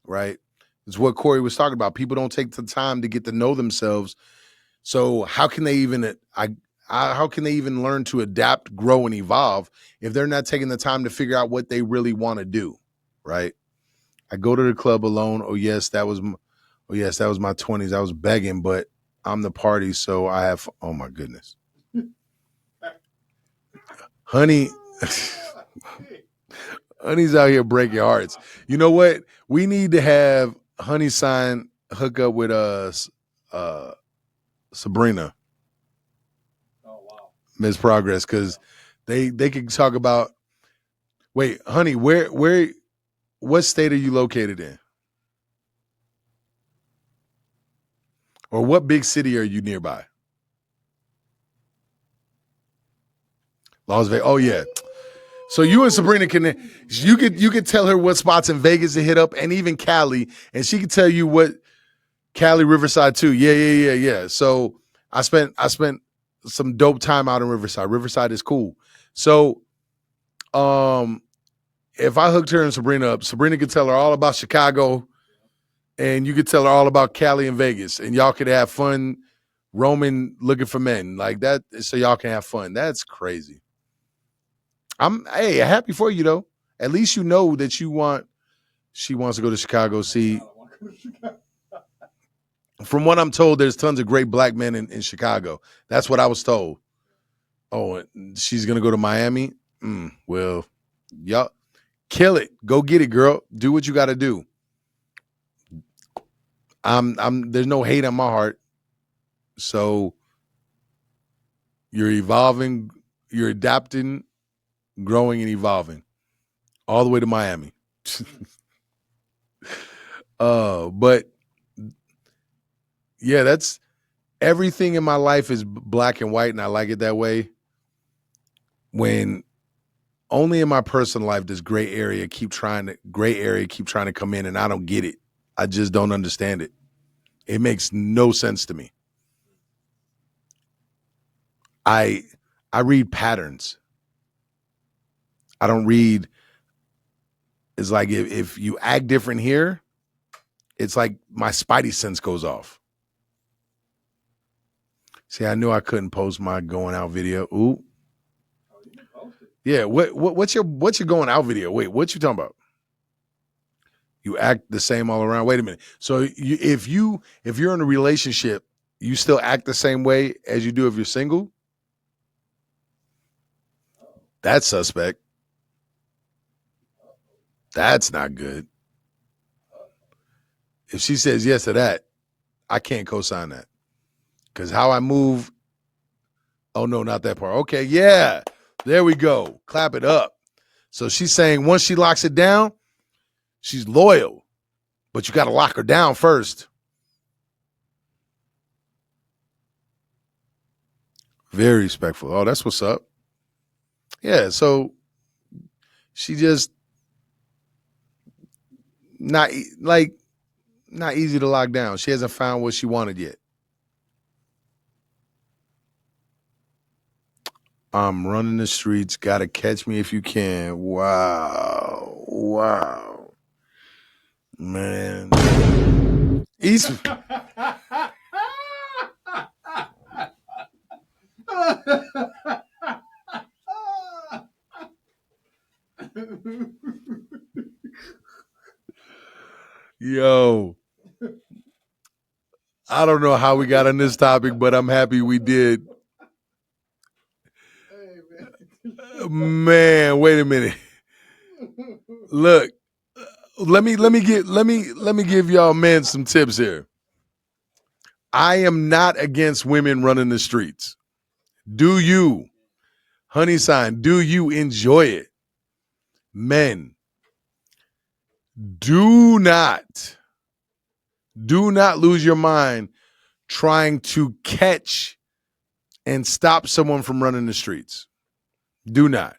right? It's what Corey was talking about. People don't take the time to get to know themselves. So how can they even learn to adapt, grow, and evolve if they're not taking the time to figure out what they really want to do, right? I go to the club alone. Oh yes, that was my 20s. I was begging, but I'm the party, so I have. Oh my goodness, honey. Honey's out here breaking hearts. You know what? We need to have Honey Sign hook up with Sabrina. Oh wow. Miss Progress, because they can talk about. Wait, honey, what state are you located in? Or what big city are you nearby? Las Vegas. Oh yeah. So you and Sabrina you could tell her what spots in Vegas to hit up, and even Cali, and she could tell you what Cali, Riverside too. Yeah. So I spent some dope time out in Riverside. Riverside is cool. So if I hooked her and Sabrina up, Sabrina could tell her all about Chicago, and you could tell her all about Cali and Vegas, and y'all could have fun roaming looking for men like that so y'all can have fun. That's crazy. I'm happy for you though. At least you know that she wants to go to Chicago. See, from what I'm told, there's tons of great black men in Chicago. That's what I was told. Oh, she's gonna go to Miami. Well, y'all kill it. Go get it, girl. Do what you got to do. There's no hate on my heart. So you're evolving, you're adapting, growing, and evolving all the way to Miami. But yeah, that's everything in my life is black and white, and I like it that way. When only in my personal life does gray area keep trying to come in, and I don't get it. I just don't understand it. It makes no sense to me. I read patterns. I don't read. It's like if you act different here, it's like my spidey sense goes off. See, I knew I couldn't post my going out video. Ooh. Yeah, what's your going out video? Wait, what you talking about? You act the same all around. Wait a minute. So if you're in a relationship, you still act the same way as you do if you're single? That's suspect. That's not good. If she says yes to that, I can't co-sign that. Because how I move, oh no, not that part. Okay, yeah. There we go. Clap it up. So she's saying once she locks it down, she's loyal. But you got to lock her down first. Very respectful. Oh, that's what's up. Yeah, so she just not easy to lock down. She hasn't found what she wanted yet. I'm running the streets. Gotta catch me if you can. Wow. Man. East. Yo. I don't know how we got on this topic, but I'm happy we did. Man, wait a minute. Look, let me give y'all men some tips here. I am not against women running the streets. Do you, honey sign, do you enjoy it? Men, do not lose your mind trying to catch and stop someone from running the streets. Do not.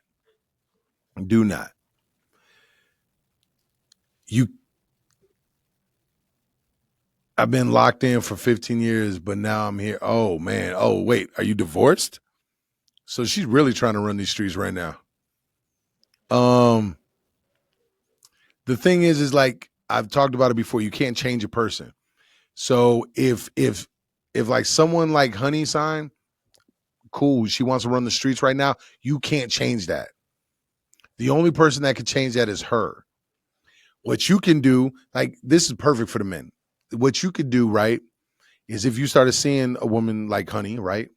I've been locked in for 15 years, but now I'm here. Oh, man. Oh, wait. Are you divorced? So she's really trying to run these streets right now. The thing is like I've talked about it before. You can't change a person. So if like someone like Honey Sign, cool, she wants to run the streets right now, you can't change that. The only person that could change that is her. What you can do, like this is perfect for the men. What you could do, right, is if you started seeing a woman like Honey, right,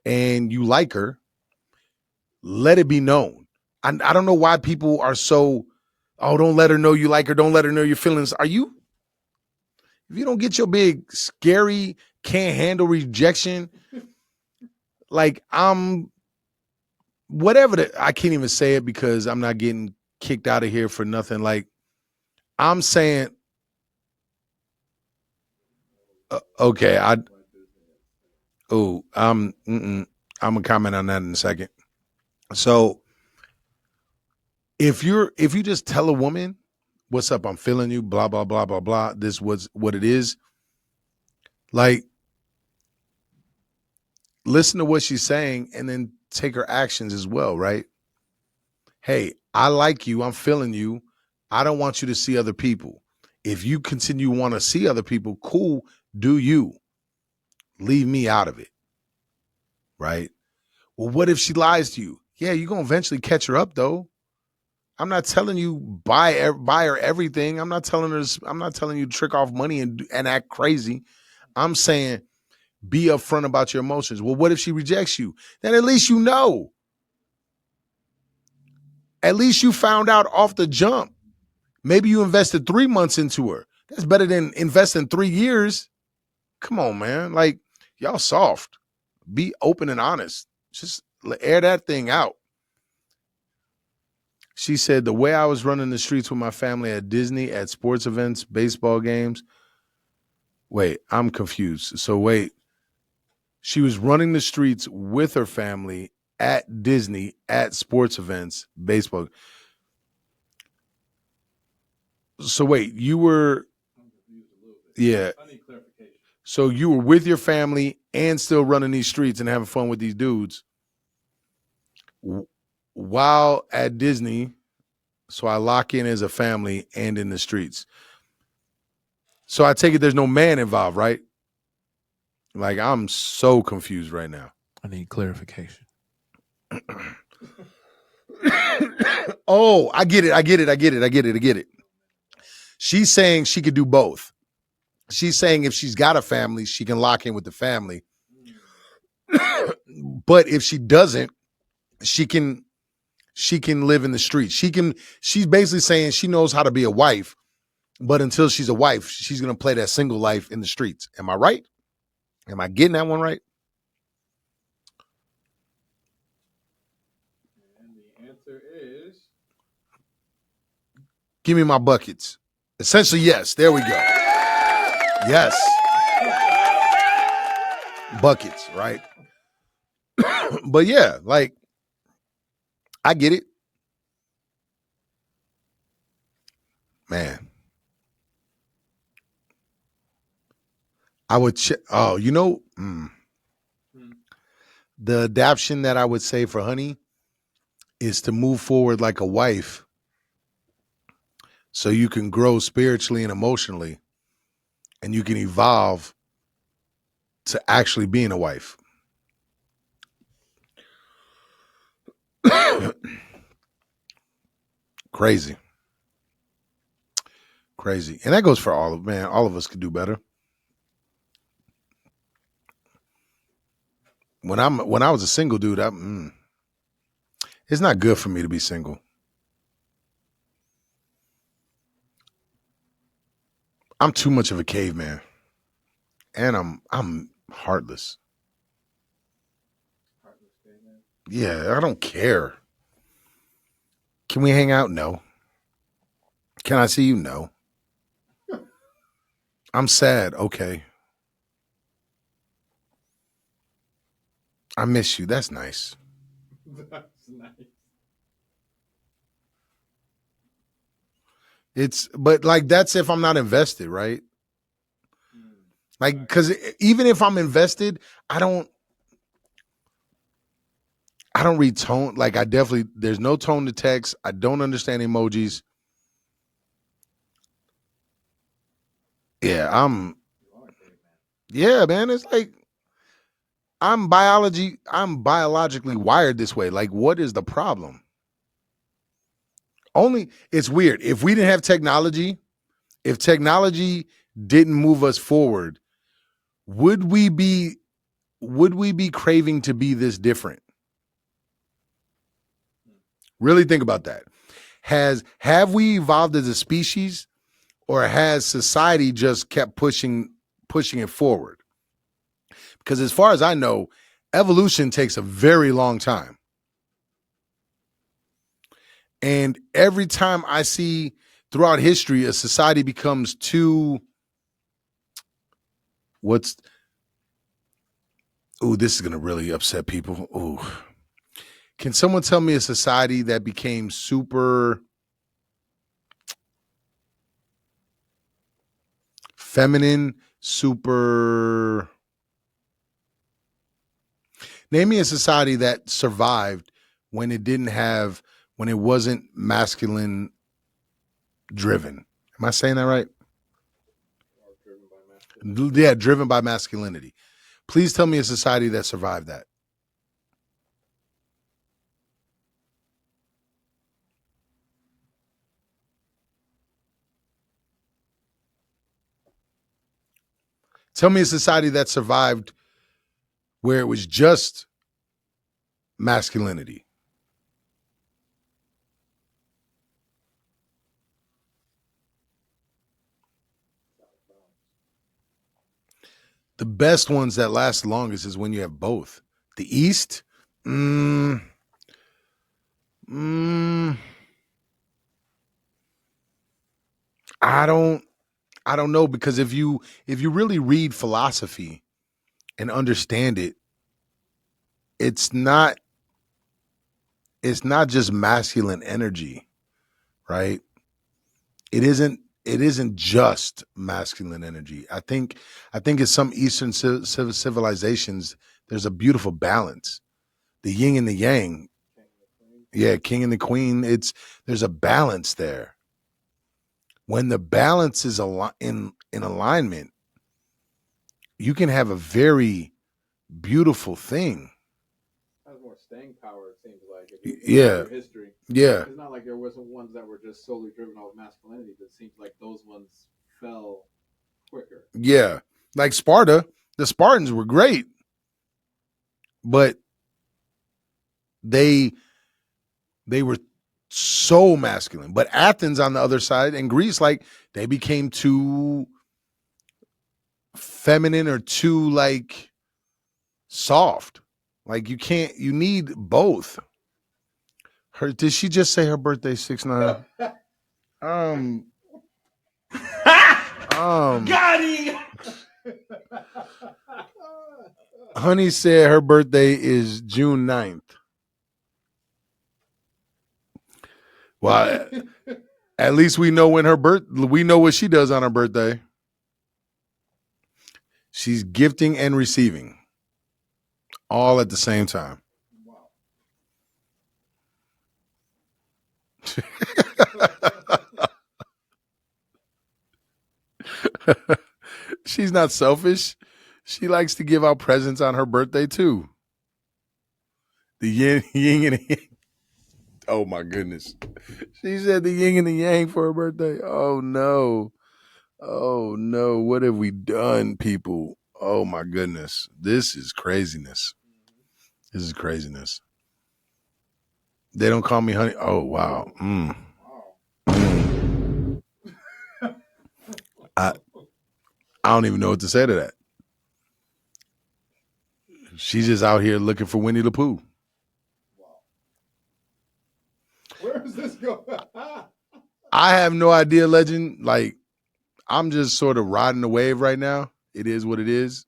and you like her, let it be known. I don't know why people are so, oh, don't let her know you like her. Don't let her know your feelings. If you don't get your big, scary, can't handle rejection, like whatever, I can't even say it because I'm not getting kicked out of here for nothing. Like I'm saying, okay, I'm gonna comment on that in a second. So if you just tell a woman, what's up, I'm feeling you, blah, blah, blah, blah, blah, this was what it is, like listen to what she's saying and then take her actions as well, right? Hey, I like you, I'm feeling you, I don't want you to see other people. If you continue want to see other people, cool, do you. Leave me out of it. Right? Well, what if she lies to you? Yeah, you're going to eventually catch her up though. I'm not telling you buy her everything. I'm not telling you to trick off money and act crazy. I'm saying be upfront about your emotions. Well, what if she rejects you? Then at least you know. At least you found out off the jump. Maybe you invested 3 months into her. That's better than investing 3 years. Come on, man. Like, y'all soft. Be open and honest. Just air that thing out. She said, the way I was running the streets with my family at Disney, at sports events, baseball games. Wait, I'm confused. So wait, she was running the streets with her family at Disney, at sports events, baseball. So wait, you were, yeah. I need clarification. So you were with your family and still running these streets and having fun with these dudes while at Disney. So I lock in as a family and in the streets. So I take it there's no man involved, right? Like, I'm so confused right now. I need clarification. Oh, I get it. She's saying she could do both. She's saying if she's got a family, she can lock in with the family. But if she doesn't, she can live in the streets. She's basically saying she knows how to be a wife, but until she's a wife, she's going to play that single life in the streets. Am I right? Am I getting that one right? And the answer is Give me my buckets. Essentially, yes. There we go. Yes. Buckets, right? But yeah, like, I get it. Man. I would the adaption that I would say for Honey is to move forward like a wife so you can grow spiritually and emotionally and you can evolve to actually being a wife. Crazy. And that goes for all of us could do better. When I was a single dude, it's not good for me to be single. I'm too much of a caveman. And I'm heartless. Yeah, I don't care. Can we hang out? No. Can I see you? No. I'm sad. Okay. I miss you. That's nice. that's nice. But like, that's if I'm not invested, right? Like, because even if I'm invested, I don't read tone. Like, there's no tone to text. I don't understand emojis. Yeah, man, it's like, I'm biologically wired this way. Like, what is the problem? It's weird. If we didn't have technology, if technology didn't move us forward, would we be craving to be this different? Really think about that. Have we evolved as a species, or has society just kept pushing it forward? Because as far as I know, evolution takes a very long time. And every time I see throughout history a society becomes too, this is going to really upset people. Ooh. Can someone tell me a society that became super feminine, name me a society that survived when it wasn't masculine driven. Am I saying that right? Yeah, driven by masculinity. Please tell me a society that survived that. Tell me a society that survived where it was just masculinity. The best ones that last longest is when you have both. The East, I don't know, because if you really read philosophy and understand it, it's not just masculine energy, right? It isn't just masculine energy. I think in some Eastern civilizations there's a beautiful balance. The yin and the yang. Yeah, king and the queen, there's a balance there. When the balance is in alignment, you can have a very beautiful thing. Has more staying power, it seems like. If you Yeah. history. Yeah. It's not like there wasn't ones that were just solely driven off masculinity, but it seems like those ones fell quicker. Yeah. Like Sparta, the Spartans were great, but they were so masculine. But Athens on the other side and Greece, like, they became too feminine or too like soft. Like, you need both. Did she just say her birthday 6'9"? Got him! Honey said her birthday is June 9th. Well, at least we know we know what she does on her birthday. She's gifting and receiving all at the same time. Wow. She's not selfish. She likes to give out presents on her birthday too. The yin and the yang. Oh my goodness. She said the yin and the yang for her birthday. Oh no. Oh no. What have we done, people? Oh my goodness. This is craziness. This is craziness. They don't call me honey. Oh wow. I don't even know what to say to that. She's just out here looking for Winnie the Pooh. Wow. Where is this going? I have no idea, Legend. Like, I'm just sort of riding the wave right now. It is what it is.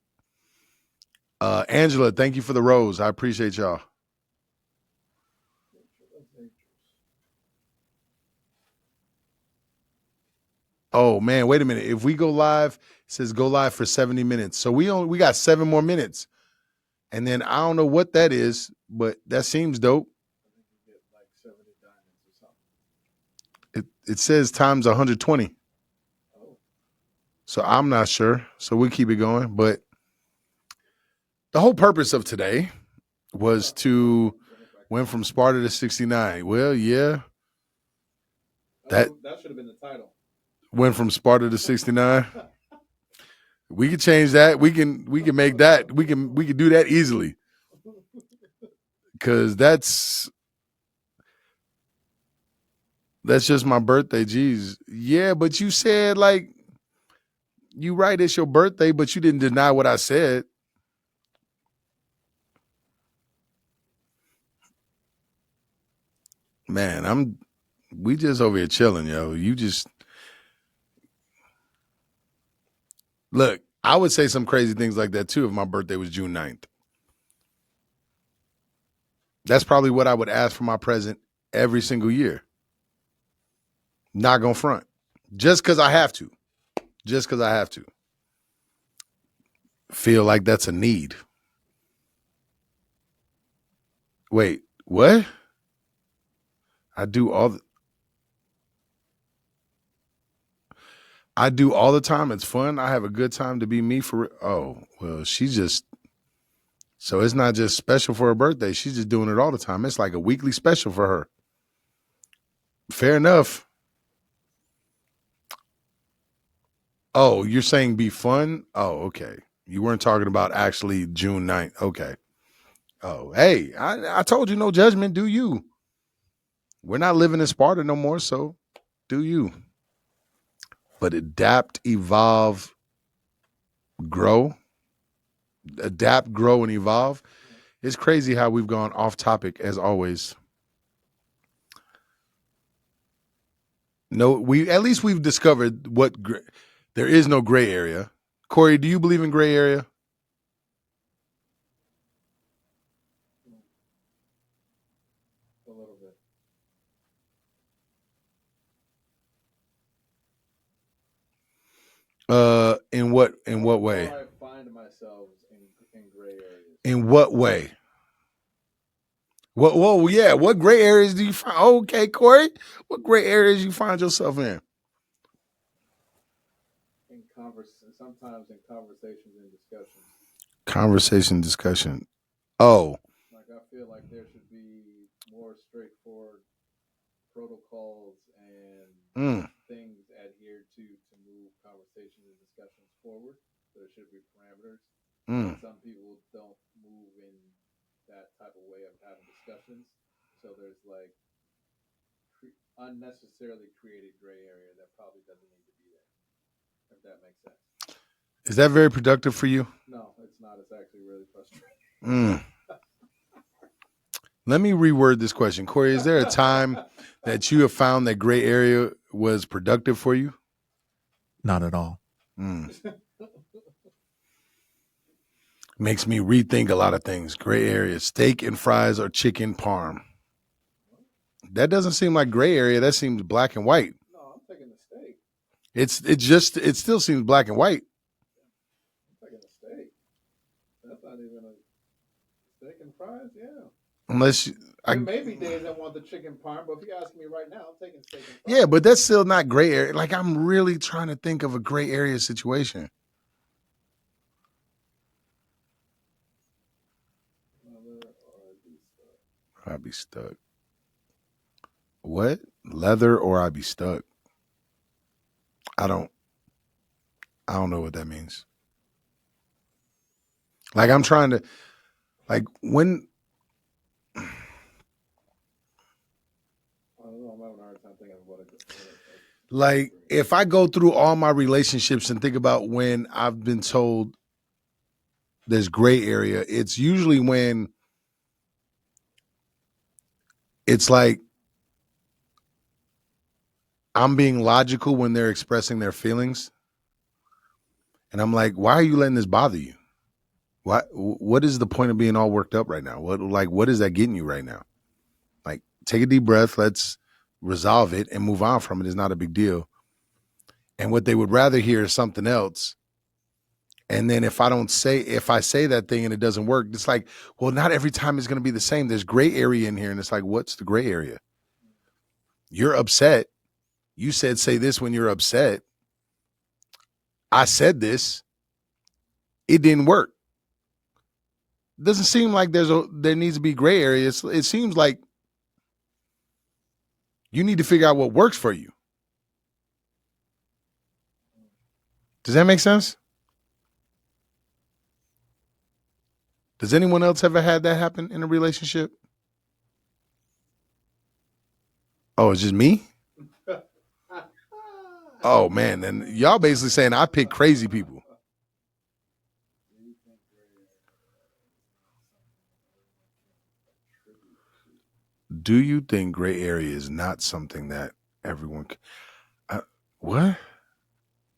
Angela, thank you for the rose. I appreciate y'all. Oh man, wait a minute. If we go live, it says go live for 70 minutes. So we got 7 more minutes. And then I don't know what that is, but that seems dope. You get like 70 diamonds or something. It says times 120. Oh. So I'm not sure. So we'll keep it going. But the whole purpose of today was to went from Sparta to 69. Well, yeah. That should have been the title. Went from Sparta to 69. We could change that. We can make that. We can do that easily. Cause that's just my birthday. Jeez. Yeah, but you said, like, you right, it's your birthday, but you didn't deny what I said. Man, we just over here chilling, yo. You just look, I would say some crazy things like that too if my birthday was June 9th. That's probably what I would ask for my present every single year. Not gonna front. Just because I have to. Just because I have to. Feel like that's a need. Wait, what? I do all the time. It's fun. I have a good time to be me for. Oh, well, she just So it's not just special for her birthday. She's just doing it all the time. It's like a weekly special for her. Fair enough. Oh, you're saying be fun? Oh, okay. You weren't talking about actually June 9th. Okay. Oh, hey, I told you no judgment. Do you? We're not living in Sparta no more, so do you. But adapt, evolve, grow. Adapt, grow, and evolve. It's crazy how we've gone off topic as always. No, we've discovered what there is no gray area. Corey, do you believe in gray area? A little bit. In what way? I find myself in gray areas. In what way? Whoa, yeah. What gray areas do you find? Okay, Corey. What gray areas you find yourself in? Sometimes in conversations and discussions. Conversation, discussion. Oh. Like I feel like there should be more straightforward protocols and things adhered to move conversations and discussions forward. There should be parameters. Some people don't move in that type of way of having discussions. So there's like unnecessarily created gray area that probably doesn't need to be there. If that makes sense. Is that very productive for you? No, it's not. It's actually really frustrating. Let me reword this question. Corey, is there a time that you have found that gray area was productive for you? Not at all. Makes me rethink a lot of things. Gray area, steak and fries or chicken parm. That doesn't seem like gray area. That seems black and white. No, I'm taking the steak. It still seems black and white. I'm taking the steak. That's not even a steak and fries, yeah. Unless there may be days I want the chicken parm, but if you ask me right now, I'm taking steak and fries. Yeah, but that's still not gray area. Like I'm really trying to think of a gray area situation. I'd be stuck. What? Leather or I'd be stuck? I don't know what that means. Like I'm trying to, like when. I don't know. I'm having a hard time thinking of what it is. Like if I go through all my relationships and think about when I've been told there's gray area, it's usually when it's like I'm being logical when they're expressing their feelings. And I'm like, why are you letting this bother you? What is the point of being all worked up right now? What is that getting you right now? Like, take a deep breath. Let's resolve it and move on from it. It's not a big deal. And what they would rather hear is something else. And then if I say that thing and it doesn't work, it's like, well, not every time is going to be the same. There's gray area in here. And it's like, what's the gray area? You're upset. You said, say this when you're upset. I said this. It didn't work. It doesn't seem like there needs to be gray areas. It seems like you need to figure out what works for you. Does that make sense? Does anyone else ever had that happen in a relationship? Oh, it's just me? Oh, man. Then y'all basically saying I pick crazy people. Do you think gray area is not something that everyone can... what?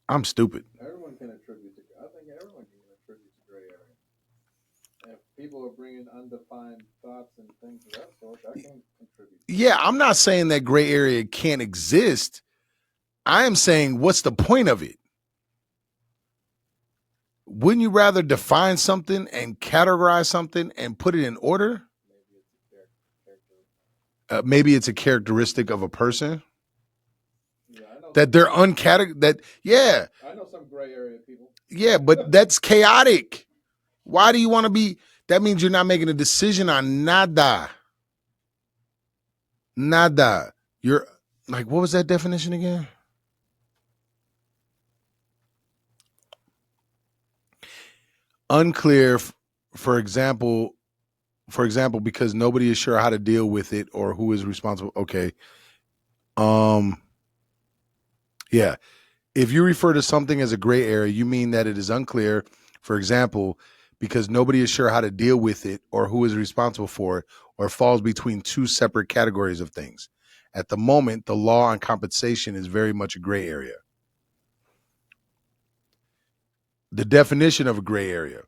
I'm stupid. Everyone can attribute to... I think everyone can attribute to gray area. If people are bringing undefined thoughts and things of that sort, that can contribute. Yeah, I'm not saying that gray area can't exist. I am saying, what's the point of it? Wouldn't you rather define something and categorize something and put it in order? Maybe it's a characteristic of a person. Yeah, I know that they're uncategorized. I know some gray area people. Yeah, but that's chaotic. Why do you want to be? That means you're not making a decision on nada. Nada. You're like, what was that definition again? Unclear, for example, because nobody is sure how to deal with it or who is responsible. Okay. Yeah. If you refer to something as a gray area, you mean that it is unclear, for example, because nobody is sure how to deal with it or who is responsible for it, or falls between two separate categories of things. At the moment, the law on compensation is very much a gray area. The definition of a gray area: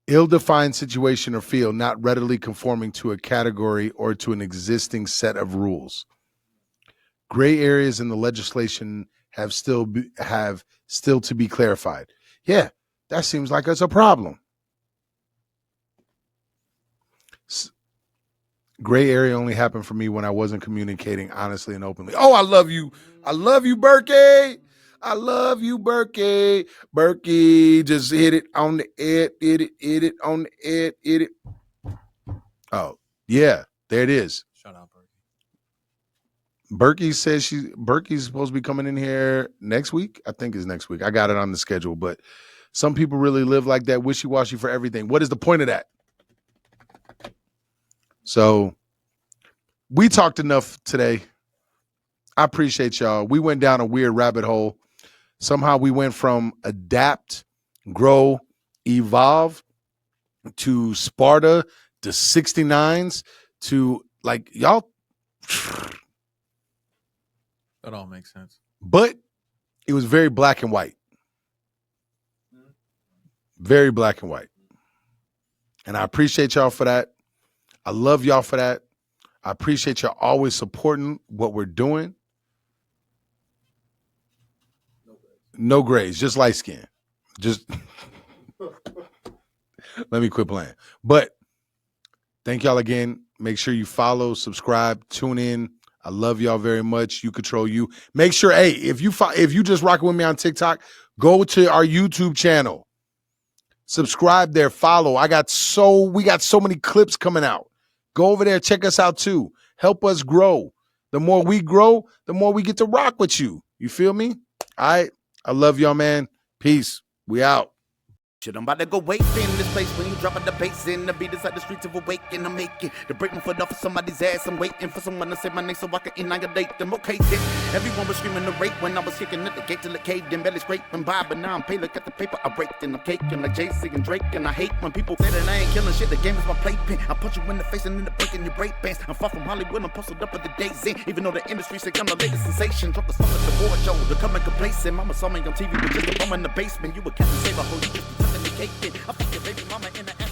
ill-defined situation or field not readily conforming to a category or to an existing set of rules. Gray areas in the legislation have still to be clarified. Yeah, that seems like it's a problem. Gray area only happened for me when I wasn't communicating honestly and openly. Oh, I love you. I love you, Berkey. I love you, Berkey. Berkey, just hit it on the head, hit it on the head, hit it. Oh, yeah, there it is. Shout out, Berkey. Berkey says Berkey's supposed to be coming in here next week. I think it's next week. I got it on the schedule, but some people really live like that, wishy-washy for everything. What is the point of that? So we talked enough today. I appreciate y'all. We went down a weird rabbit hole. Somehow we went from adapt, grow, evolve to Sparta to 69s to like y'all. That all makes sense. But it was very black and white. Very black and white. And I appreciate y'all for that. I love y'all for that. I appreciate y'all always supporting what we're doing. No grades, just light skin. Just let me quit playing. But thank y'all again. Make sure you follow, subscribe, tune in. I love y'all very much. You control you. Make sure, hey, if you just rocking with me on TikTok, go to our YouTube channel. Subscribe there, follow. We got so many clips coming out. Go over there, check us out too. Help us grow. The more we grow, the more we get to rock with you. You feel me? All right. I love y'all, man. Peace. We out. Shit, I'm about to go wait in this place when you dropping the bass in. The beat inside the streets of awaken. I'm making to break my foot off of somebody's ass. I'm waiting for someone to say my name so I can annihilate them. Okay, then everyone was screaming the rape when I was kicking at the gate till it caved in. Belly scraping by, but now I'm paid. Look at the paper I raked and I'm caking like Jay-Z and Drake. And I hate when people say that I ain't killing shit. The game is my playpen. I punch you in the face and end up breaking your break bands. I'm far from Hollywood. I'm posted up at the days in. Even though the industry say I'm the latest sensation. Drop the song at the board show. Becoming complacent. Mama saw me on TV with just a bum in the basement. You a Captain Save a hoe. You just a cake. I fuck your baby mama in the